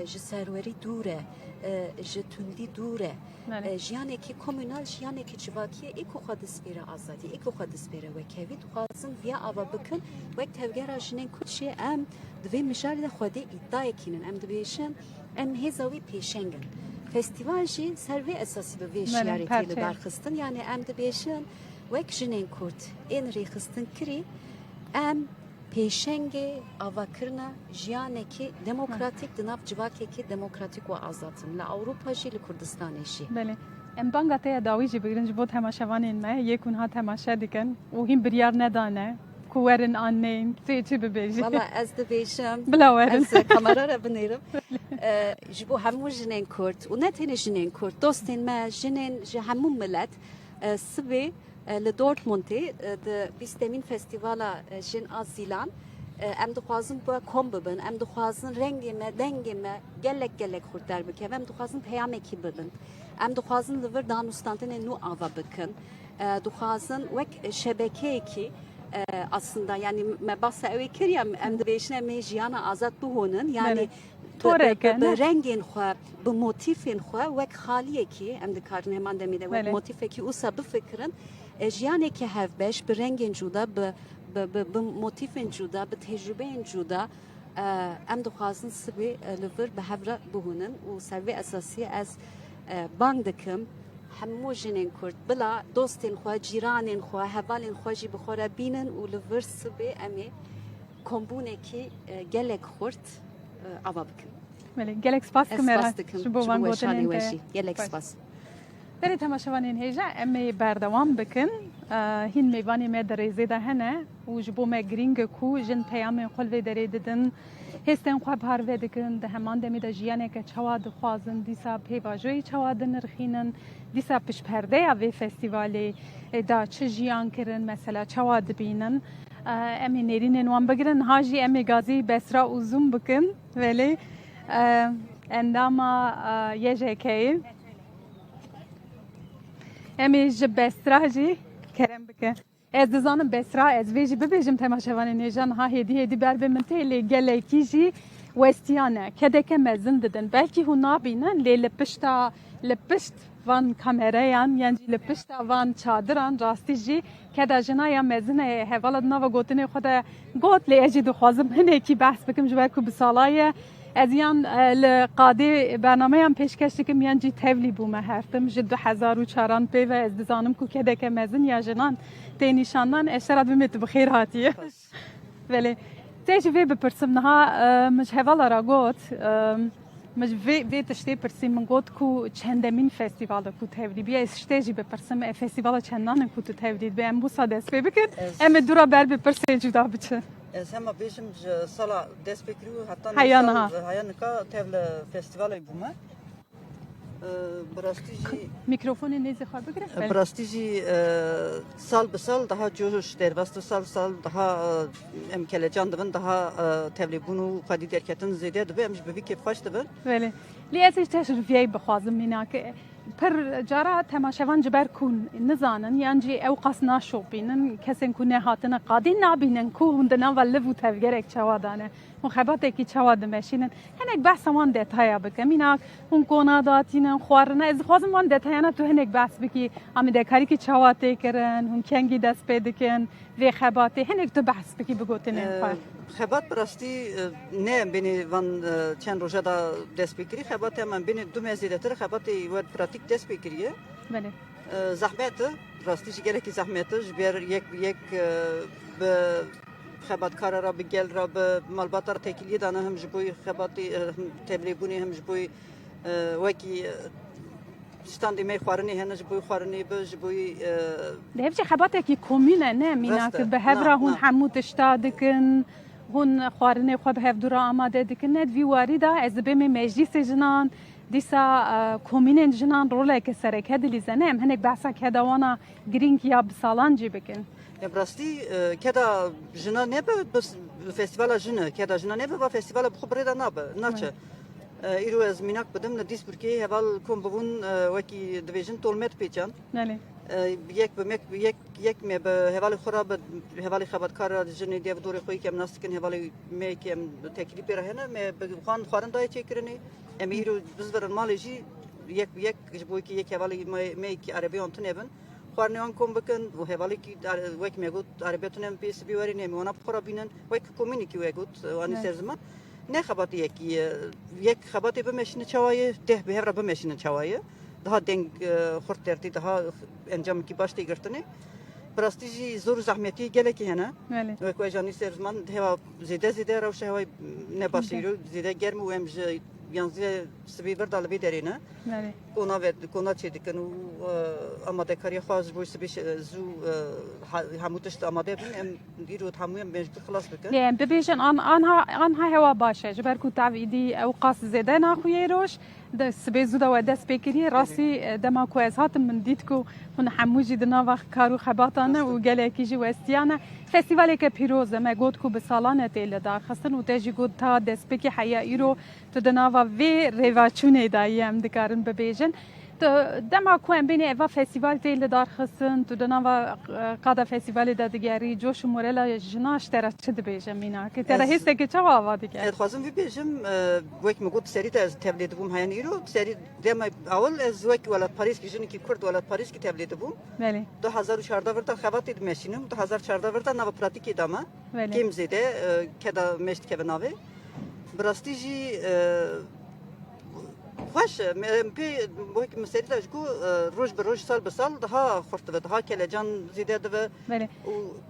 Ji serwerî dûr e. Ji tundî dûr e. بله Jiyanekî komünal jiyanekî civakî ye êko xwe dispêre azadî, êko xwe dispêre wekevî dixwazin viya ava bikin wek tevgera jinên Kurd jî em di vê mijarê de xwedê îddiayekînin. Em dibêjin em hêza wî pêşengin. Festîval jî servê esasî bi vê şiyarê tê li berxistin. Yani em dibêjin wek jinên Kurd ên rêxistin kirî em pêşengê avakirina jiyanekî demokratîk di nav civakekî demokratîk û azatin. Li Ewropa jî li Kurdistanê jî. بله ام بانگا ته داوی جی بگیرن جبو تماشاوانین ما یکون ها تماشا دکن و هیم بریار ندانه کوورن آنین چی ببیجی Valla ez dibêjim بلا ورن ez kamerara binêrim ji bo hemû jinên Kurd û ne tenê jinên Kurd dostên me jinên ji hemû millet sibê li Dortmundê di bîstemîn festîvala jin a Zîlan em dixwazin bu kom bibin em dixwazin rengê me dengê me gelek xurt derbikeve em dixwazin peyamekî bibin em dixwazin li vir danûstantinê nû ava bikin dixwazin wek şebekeyekî aslında yani me bahsa ew ê kiriye em dibêjin em ê jiyana azad bihûnin yani Toreke, bi ne? rengên xwe bi motifên xwe wek xaliyekî em dikarin heman demê de wek Bele. motifekî wisa bifikirin jiyanekî hevbeş bi rengên cuda bi motifên cuda bi tecrübeyên cuda em dixwazin sibê li vir bi hevra bihûnin û servê esasî ez bang dikim hemû jinên Kurd bila dostên xwe cîranên xwe hevalên xwe jî bi xwe re bînin û li vir sibê em ê kombûnekî gelek xurt ava bikin. بله گلک سپاس Ez کمرا spas dikim جبو ji وان bo weşanê گوتنین we jî. Gelek Baş. spas. بله تماشاوانین هیجا امی بردوام بکن هین میوانی ما دریزه ده هنه و جبو ما گرینگ کو جن پیام خل و دری ددن هستن خو بهر و دکن ده همان دمی ده جیانه که چواد خوازن دیسا پیواجوی چواد نرخینن دیسا پش پرده و فستیوالی دا چه جیان کرن مثلا چواد بینن امی نرینن وان بگیرن هاجی امی گازی بسرا uzun بکن ولی انداما یجکی امی جب بسرا جی کرم بکن از دزانم بسرا از ویجی ببیجم تماشاوانی نیجان ها هدی بر به من تیلی گلیکی جی وستیانه کده که مزن ددن بلکی هو نابینن لی لپشت وان کامرایان یعنی لپشت وان چادران راستی جی کده جنایا مزنه هوالد نوا گوتنی خود گوت لی اجی دو خوازم هنه کی بحث بکم جوار کو بسالای از یان لقاده برنامه هم پیشکش دکم یان جی تولی بومه هفتم جد 2004 پی و از دزانم کو کده که مزن یا جنان تی نشاندن اشتراد بمیت بخیر هاتیه ولی تیجی وی بپرسم نها مش هوالا را گوت مش وی تشتی پرسیم من گوت کو چندمین فستیوال کو تولید بیا استیجی بپرسم فستیوال چندان کو تو تولید به ام بوسا دست پی بکن ام دورا بر بپرسی جدا بچه Ez hema bêjim ji sala dest pê kirî û heta Heyana. heyanika tev li festîvalê bûme. Bi rastî jî میکروفون نیزی خواه بگیره bi rastî jî sal bi sal daha coş derbastı sal daha em kelecan dibin daha tevlîbûn û xwedî derketin zêde dibe em ji bi vî kêfxweş dibin. ولی لی ازش تشریفیه بخوازم مینا که پر جارا تماشاوان جبر کن نزانن یعنی او قص ناشو بینن کسین کو نهاتن قادین نابینن کو هندنا ولو و تفگرک چوادانه مخبات کی چواد ماشینن هنک بحث وان دتایا بک مینا اون کونا داتینن خوارنه از خوازم وان دتایانا تو هنک بحث بکی امی دکاری کی چواته کرن هم کنگی دست پیدکن و خباته هنک تو بحث بکی بگوتن خواه Xebat bi rastî ne em bênê van çend roja da dest pê kirî xebat em bênê du mezê de tir xebatê we pratik dest pê kiriye. بله Zahmet rastî jî gelekî zahmet ji ber yek bi xebatkara ra bi gel ra bi malbata ra tekiliye dana hem ji bo xebatê tevlîbûnê hem ji bo wekî standê me xwarinê hene ji bo xwarinê bi ji bo ده هفچه خباته کی کومینه نه مینا راسته. که به هفرا نه، هون نه. حمو تشتا دکن هون خوارنه خو به هفدورا آماده دکن ند وی وارده از بیم مجلس جنان دیسا کومینن جنان روله که سرک هدلی زنم هنک بحثا که دوانا گرینگ یا بسالان جی بکن Ya rastî keda jina ne bi festivala jine ke da jina ne be festivala bu bre da naçe îro ez minak bidim ne dis Türkiye heval kom bubun weki division tolmet peçan بله یک me be hevali xora be hevali xabatkar jine dev dore xoy kem nastikin hevali me kem teklip rahene me be xan xaran da çekirini em îro biz verin maleji یک جبوی که یک هوالی می که عربی آنتون نبن خورنیان کم بکن و هوالی که وک میگوت عربی تونم پیس بیاری نمیونا بخورا بینن وک کمینی که وگوت آنی سرزمان نه خباتی یک خباتی بمشین چوایه ده به هفره بمشین چوایه daha denk xorterti daha encam ki başta girtene prestiji zor zahmeti geleki hena بله ve kojani serzman heva zede ravşa heva ne başlıyor zede germi ve emje yanzı sebi ver dalı bir derine بله kona çedikken o amade kariye xaz bu sebi zu hamutest amade bin em diro tamam mecbur خلاص beken يعني ببيجن آنها هوا باشه جبر کو تعویدی او قاس زده ناخوی روش دست بزودا و دست بکری راسی دما کو از هاتم من دید کو من حموجی دنا وقت کارو خباتانه و گله کیجی وستیانه فستیوالی که پیروز ما گود کو به سالانه تیل دار خستن و تجی گود تا دست بکی حیا ایرو تو دنا و ریواچونه دایم دکارن ببیجن تو دما کو ام بین اوا فستیوال تیل دار خستن تو دنا و قادا فستیوال دادگری جوش مورلا جناش ترا چه دبیجم مینا که ترا هست که چه آوا دیگه خواستم ببیجم وک مگود سری تا از تبلیغ بوم هیان ایرو سری دم اول از وک ولات پاریس کی جنی کی کرد ولات پاریس کی تبلیغ بوم بله 2014 ورتا خبات مشینم 2014 ورتا نو پراتیکی داما بله kim zede keda meşt kebenave brastiji خوش پی بو که مسئله داشت کو روز به روز سال به سال daha خورد و daha کلجان زیاده و بله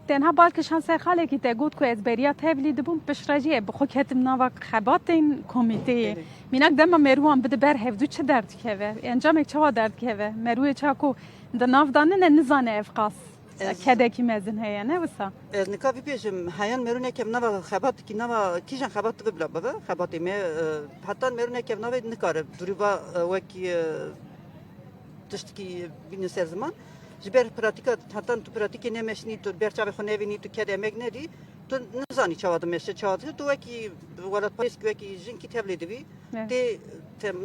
تنها بالکش هن سرخاله کی تگود کو از بریا تولید بوم پشراجی بخو کتم ناوک خباتین کمیته مینک دم مروان بده بر هفدو چه درد که و انجام چه درد که و مروی چا کو د ناف دانه نزانه افقاس کدکی مزن هیا نه وسا از نکاتی پیشم هیان مرونه که نوا خبات کی نوا کیشان خبات ببلا بابا خباتی می حتی مرونه که نوا نکاره دریبا وکی تشتکی بین سرزمان جبر پراتیکا حتی تو پراتیکی نمیشنی تو برچاو خونه وینی تو کده مگندی تو نزانی چهاد میشه چهاد تو وکی ولات پاریس وکی جنکی تبلیغ دوی تی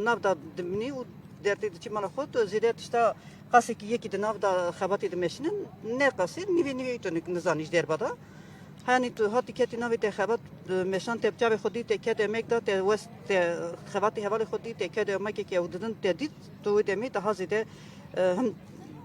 نوا دمنی و درتی چی مال خود زیاده تشتا قاسی کی یکی دناو دا خباتی دمشنن نه قاسی نیوی تو نزانیش در بادا هانی تو هاتی کتی ناوی ته خبات مشان ته بچاو خودی ته کده مک دا ته وست ته خباتی حوالی خودی ته کده مک کی اودن ته دید تو دمی ته هازیده هم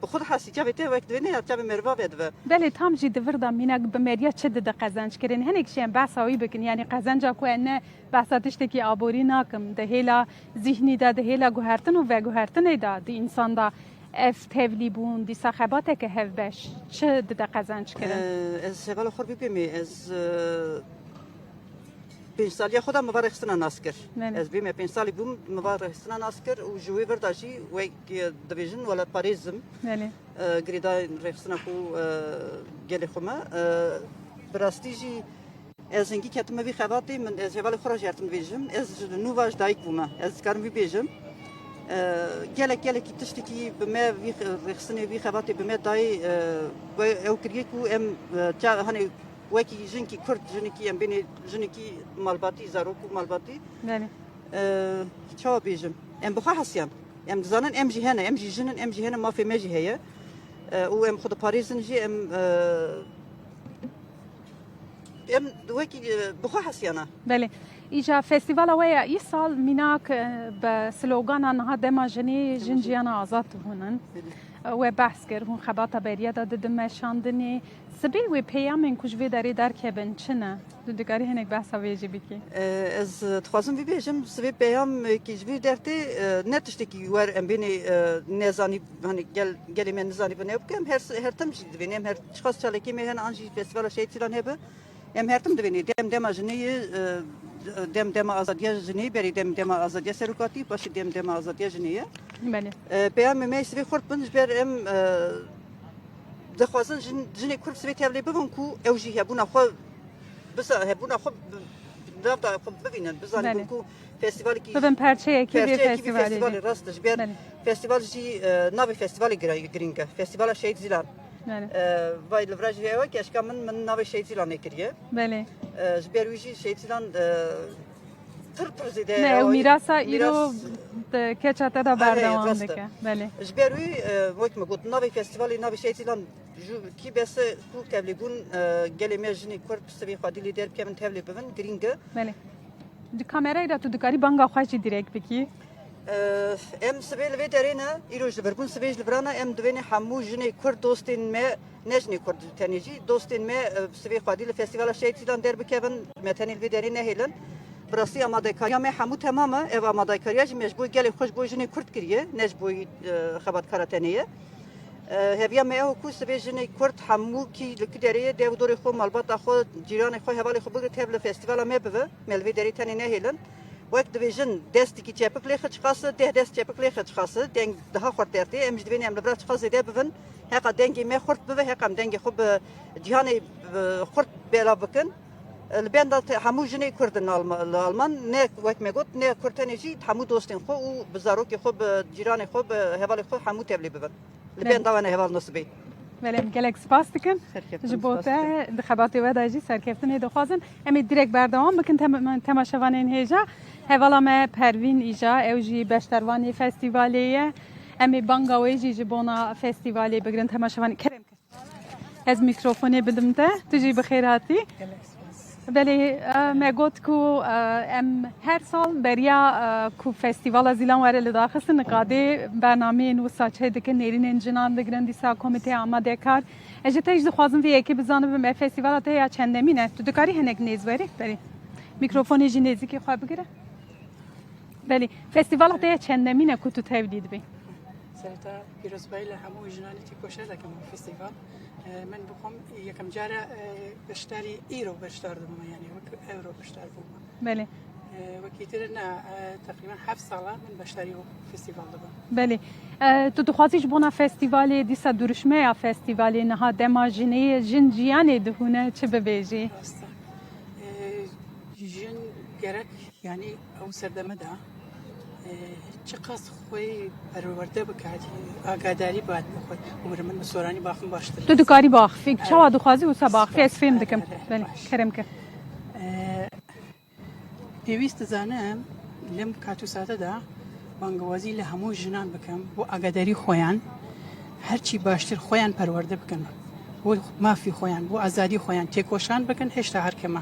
خود حسی جابی ته وقت ونه جابی مروا ود بله تام جی دوردا مینک بمریا چه د قزنج کرین هنیک شین بحثاوی بکن یعنی قزنج کو نه بحثاتش کی ابوری ناکم ده هلا ذهنی ده هلا گوهرتن و گوهرتن ده دی انسان دا اف تبلی بون دی صحبات که هف بش چه د قزنج کرن از شغال خور بیمی از 5 سالی خودم مبارک سنا ناسکر از بیم 5 سالی بوم مبارک سنا ناسکر و جوی ورداشی و دیویژن ولا پاریزم بله گریدا رخصنا کو گلی خما براستیجی از اینکه کتم بی خواتی من از جوال خراج یارتم بیجم از نوواج دایک بوم از کارم بیجم گله کی تشتکی به ما وی رخصنی وی خواتی به ما دای او کریه کو ام چا هنی وکی جنکی کرد جنکی ام بینی جنکی مالباتی زاروکو مالباتی بله چا بیجم ام بخوا حسیان ام زانن ام جهنه ام جنن ام جهنه ما في ماجي هي و ام خد باريزن جي ام وکی بخوا حسیانه بله ایجا فستیوال ویا ای سال میناک به سلوگان آنها دما جنی جنجیانا آزاد هونن و بحث کرد هون خباتا بریا داده دمشاندنی سبی و پیامن کجوی داری در که بن چنه دو دگاری هنگ بحثا ویجی بکی از تخوازم بیجم سبی پیام کی جوی درتی نتشتکی ور ام بینی نزانی hani gel من نزانی بنه بکم هر تم جد بینیم هر شخص چالکی میهن آنجی فستیوال شیء تیران هبه ام هر تم دوینی دم آجنی دم آزادی جنی بری دم آزادی سرکاتی باشه دم آزادی جنیه بله پیام می سبی خورد بنج بر ام دخوازن جنی کرد سبی تبلی ببون کو اوجی هبونا خو بس هبونا خو نافدا خو ببینن بزنن کو فستیوالی کی ببین پرچه کی فستیوال راستش بر فستیوال جی ناوی فستیوالی گرینگه فستیوال شهید زیلان بله وای لوراج ویو که اشکا من ناوی شهید زیلان کریه بله جبر ویژی شیطان پر زیده نه او میراثا ایرو کچاته دا بردوام درسته. دکه بله جبر وی وقت مگود ناوی فستیوالی ناوی شیطان کی بس تو تبلیغون گلی مجنی کرد سوی خادی لیدر کمن تبلیغ ببن گرینگه بله دی کاmerayı da tu dikari banga xwaşi direkt bikî ام سبیل وی درینه ایروج بربون سبیج لبرانا ام دوینه همو جنی کرد دوستین ما نجنی کرد تنیجی دوستین ما سبی خادی فستیوال شیطان در بکبن متنیل وی درینه هیلن براستی آماده کاری ما همو تمامه اف آماده کاری اج مجبور گلی خوش بوی جنی کرد کریه نجبوی خبات کاراتنیه هبیا ما او کو سبی جنی کرد همو کی لکدریه دیو دوری خو مالبات خو جیران خو حوالی خو بگه تبل فستیوال ما بو ملوی دری تنینه هیلن وقت دویژن دستی کی چپک لیخ چخاصه ده دست چپک لیخ چخاصه دنگ daha خورد درتی امج دوینی ام لبرا چخاصه ده ببن هقا دنگی می خورد بو هقا دنگی خوب جهانی خورد بلا بکن البن دا همو جنی کردن آلمان نه وقت میگوت نه کردنیجی همو دوستین خو و بزارو کی خوب جیران خوب حوالی خو همو تبلی ببن البن دا ونه حوال نصبی بله gelek spas dikim ji bo te di xebatê we de jî serkeftinê dixwazin em ê direkt berdewam bikin temaşevanên hêja hevala me Pervîn îja ew jî beştervanê festîvalê ye em ê banga wê jî ji bona festîvalê bigirin temaşevanê kerem kir ez mîkrofonê bidim te tu jî bi xêr hatî بله ما گفت کو ام هر سال بریا کو فستیوال زیلان وره لداخست نقاده برنامه نو ساچه دکن نیرین انجنان دگرن دیسا کمیته آماده کار اجت اجد خوازم وی اکی بزانه به فستیوال تا یا چندمینه تو دکاری هنگ نیز وری بله میکروفون جی نیزی که خواه بگیره بله فستیوال تا یا چندمینه کو تو تولید بی سرتا پیروزبایی لهمو جنانی تی کوشر دکم فستیوال من بخوام یکم جاره بشتری ایرو بشتر دوم یعنی وک اورو بشتر دوم بله وکیتر نه تقریبا 7 ساله من بشتری فستیوال دوم بله تو دخوازیش بونا فستیوالی دیسا duruşma ya festivali naha demajine jinjiyane dehune çi bebêjî jin gerek yani او serdeme da چه قصد خوی پرورده بکردی آگاداری باید بخواد عمر من مسورانی باخم باشتر تو دکاری باخفی چوا دخوازی و سباخفی از فیلم دکم بله کرم که پیوست زنم لم کاتو ساته دا بانگوازی لهمو جنان بکم و آگاداری خویان هرچی باشتر خویان پرورده بکن و مافی خویان و آزادی خویان تکوشان بکن هشتا هر کما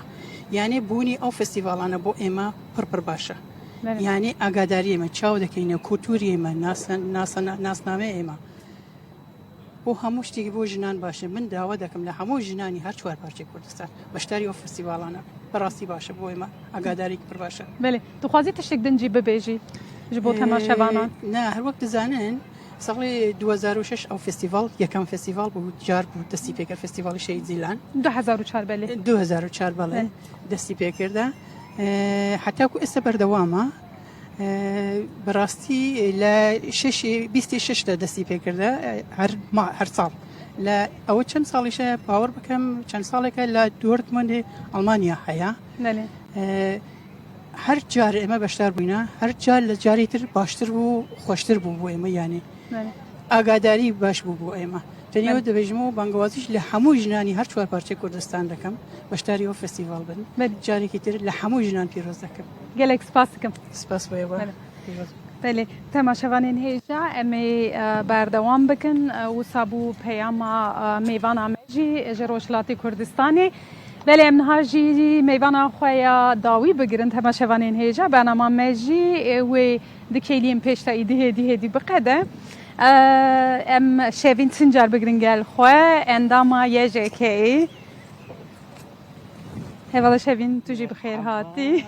یعنی بونی او فستیوالانه بو اما پر باشه یعنی آگاداری ما چاو دکینه کلتوری ما ناسنامه ما بو هموش دیگه بو جنان باشه من دعوت دکم له همو جنانی هر چوار پارچه کردستان باشتری او فستیوالانه براستی باشه بو ما آگاداری پر باشه بله تو خوازی تشک دنجی ببیجی جبو تماشاوانان نه هر وقت زانن سالی 2006 او فستیوال یکم فستیوال بود جار بود دستی پیکر فستیوال شهید زیلان 2004 بله 2004 بله دستی پیکر ده حتی کو است بردوامه براستی ل 26 دستی پیکرده هر سال لا اول چند سالشه باور بکم چند ساله که ل دورتموند آلمانیا هیا بله هر جار اما بشتر بینه هر جار لجاری تر باشتر بو خوشتر بو اما یعنی بله آگاداری باش بو اما تنیو دبیجمو بانگوازیش لهمو جنانی هر چوار پارچه کردستان دکم باشتری و فستیوال بن جاری کی تر لهمو جنان پیروز دکم gelek spas dikim سپاس بایوا بله تماشاوانین هیجا امی بردوام بکن و سابو پیاما میوان آمجی جروشلاتی کردستانی بله امنها جی میوان خویا داوی بگیرن تماشاوانین هیجا برنامه مجی و دکیلیم پیشتا ایدی بقده ام شوین سنجار بگیرن گل خواه انداما یجه که هوالا شوین تو جی بخیر هاتی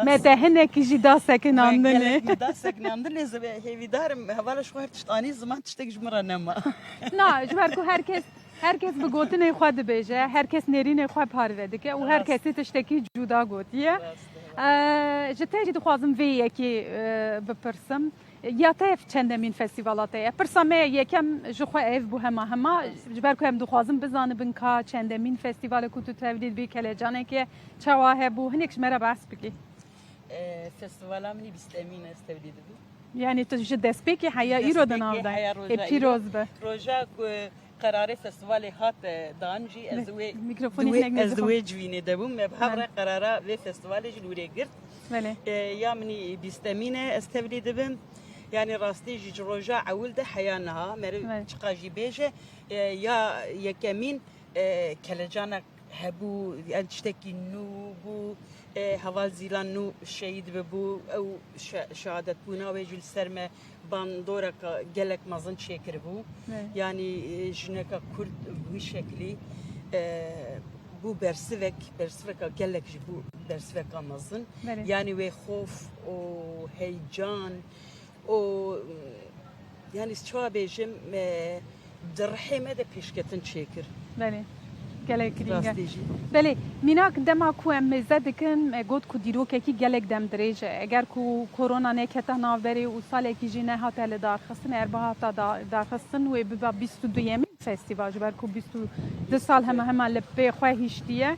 متهنه کی جی داسک ناندنه داسک ناندنه زبه هیویدارم هوالا شوهر تشتانی زمان تشتک جمره نما نه جبر کو herkes به گوتنه خود بیجه herkes نرینه خود پارده که و herkes تشتکی جدا گوتیه جته جد خوازم وی یکی بپرسم یا تف چندمین فستیوالاته پرسامه یکم جخو اف بو هما جبر کو هم دو خوازم بزانه بن کا چندمین فستیوال کو تو تولید بی کله جانه که چواه بو هنیکش مرا بس بگی فستیوالا منی 20 امین است تولید بی یعنی تو جد دست بکی حیا ایرو دناو ده پیروز به روزا قرار فستیوال هات دانجی از وی میکروفونی هنگ از نزدم وی جوینه دبوم مبهر قراره و فستیوال جلوری گرد بله یا منی بیستمینه استبلی دبم يعني راستي جي روجا عولده حيانها مر تقاجي بيجه يا يكمين كلجانا هبو تشتكي نوبو هوال زيلان نو شهيد ببو او شهادت بونا ويجي السرمه باندورك جلك مازن شكر بو يعني جنك كرد بو شكلي بو برسفك جلك جبو برسفك مازن يعني وي خوف او هيجان او يعني شو بيجم درحمه ده پیشکتن شکر بله گلک رینگه بله میناک دما کو ام زدکن گوت کو دیرو کی گلک دم دریج اگر کو کرونا نکته ناوبری و سال کی جنه هاتل دارخصن اربعه تا دارخصن و به 22 فستیوال جبر کو 22 سال هم لب خو هشتیه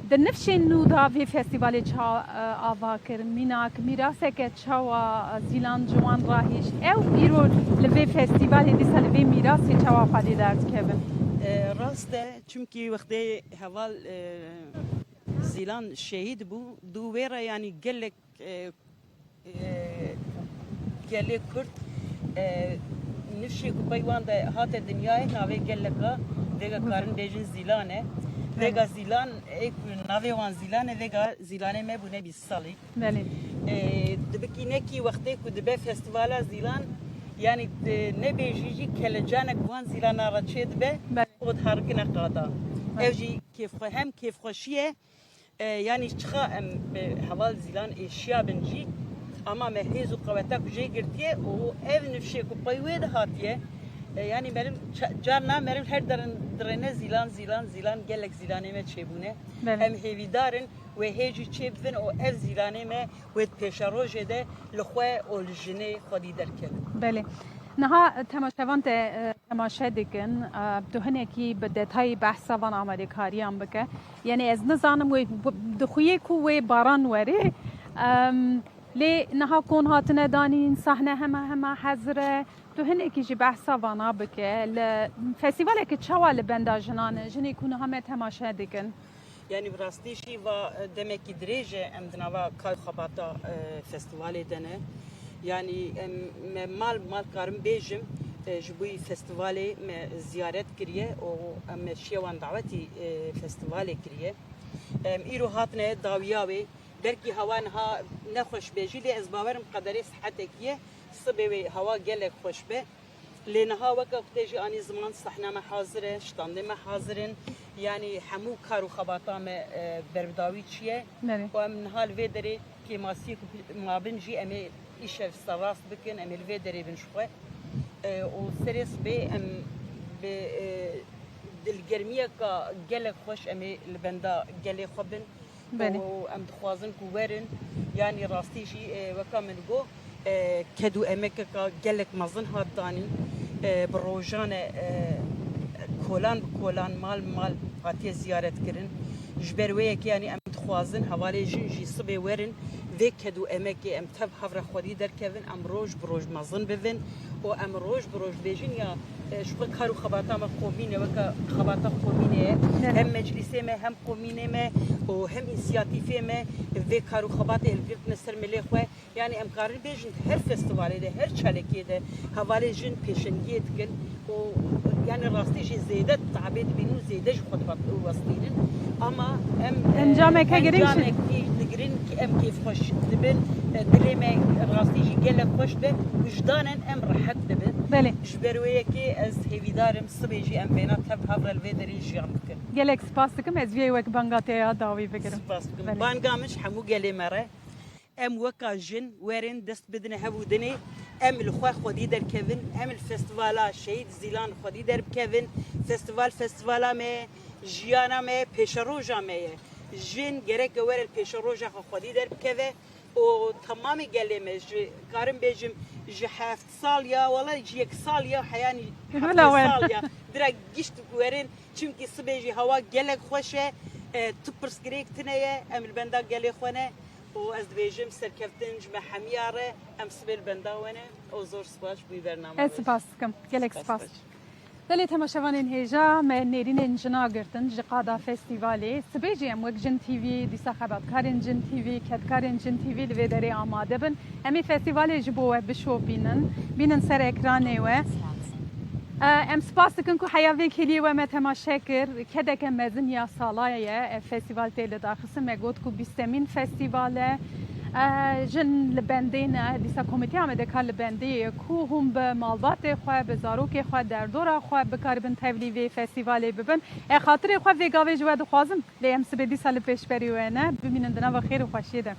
در نفس نودا في فستیوال چا آوا کرد میناک میراثه که چاوا زیلان جوان راهیش او ایرو لبی فستیوال دیسا لبی میراثی چاوا خالی درد کبن راسته چونکی وقتی هوال زیلان شهید بو دو ویرا یعنی گلک کرد نفشی کو پیوان ده هات دنیای ناوی گلکا دیگه کارن بیجن زیلانه وگا زیلان ایک ناوی وان زیلانه وگا زیلانه می بونه 20 سالی بله دبکی نکی وقتی کو دبه فستیوالا زیلان yani ne bejici kelecenek van zilana raçed be od harkine qada evji hem keyf xoşiye yani çıxa em haval zilan eşya benji ama mehezu qavata kuje girtiye o ev nefşe ku paywe de hatiye yani benim canna benim her drene zilan gelek zilaneme çebune hem hevidarın ve heci çebvin o ev zilaneme ve peşaroje de lxwe o ljine xodi derken بله نها تماشاوان تماشا دکن تو هنکی به دتای بحث وان آماده کاریام بکه یعنی از نزانم و دخویه کو و باران وره لی نها کون هاتنه دانین صحنه همه حضره تو هنکی جی بحث وانا بکه فستیوال که چوال بندا جنی کونه همه تماشا دکن yani rastişi ve demek ki derece emdinava kal xabata festivali dene yani mal karım bejim جبوی فستیوالی زیارت کریه و شیوان دعوتی فستیوالی کریه ایرو هاتنه داویاوی درکی هوان ها نخوش بیجی لی از باورم قدری صحتکیه صبی هوا گله خوش به لینها وقت تجی آنی زمان صحنه ما حاضره شتانده ما حاضرن yani همو کارو خباتا ما برداوی چیه و ام نهال وی داری که ماسی ما بنجی امی ایشه سراست بکن امی وی داری بنشوه و سرس به ام به دلگرمیه که گله خوش امی لبندا گله خوبن و ام دخوازن کوورن yani راستیشی وکامن گو کدو امک که گلک مزن هات دانی بروجان کولان مال هاتی زیارت کردن جبرویه که یعنی ام دخوازن حوالی جنجی صبح ورن و کدو امک ام تب هفر خودی در کردن ام روج بروج مزن ببین و ام روج بروج بیجن یا شو کارو خباتا ما قومینه و که خباتا قومینه هم مجلسه ما هم قومینه ما و هم انسیاتیفه ما و کارو خبات الگرت نصر ملی خواه yani ام کارن بیجن هر فستیوالی ده هر چالکی ده حوالی جن پیشنگیت کن و yani راستیش زیده تعبید بینو زیده جو خود واسطینن اما ام انجامه که گرین که ام کیف خوش دبن دلمه راستیش گل خوش به وجدانن ام راحت دبن بله جبرویه که از هیویدارم صبحی ام بینا تب هفر الویدری جیان بکن گلک سپاس دکم از وی وک بانگاته داوی بگیرم سپاس دکم بانگامش همو گلی مره ام وکا جن ورن دست بدن هبودنی ام الخوا خودی در کevin ام الفستیوالا شهید زیلان خودی در کevin فستیوالا می جیانا می پیشروجا می جن گرک ور الپیشروجا خودی در کeve و تمامی گلی می کارم بیجم جه 7 سال یا ولی جه 1 سال یا حیانی 7 سال یا درک گشت ورن چونکی صبحی هوا گلک خوشه تو پرسکریک تنیه ام البندا گلی خونه و از دویجم سرکفتن جمع همیاره ام سبیل بنداونه او زور سپاس بوی برنامه سپاس کم گلک سپاس دلی تماشاوانین هیجا من نرین جنا گرتن جقادا فستیوالی سبیجی ام وک جن تیوی دیسا خبات کارن جن تیوی کد کارن جن تیوی لویداری آماده بن امی فستیوالی جبوه بشو بینن سر اکرانه و ام سپاس کن کو حیاوی کلی و ما تماشا کر کده که مزن یا سالایه فستیوال تیل داخل مگود کو بیستمین فستیواله جن لبندین دیسا کمیته آمده کار لبندی کو هم به مالبات خواه به زاروک خواه در دورا خواه بکاربن تبلیوی فستیوالی ببن خاطر خواه ویگاوی جواد خوازم لیم سبه دیسا لپیش بریوه نه ببینن دنا و خیر و خوشیده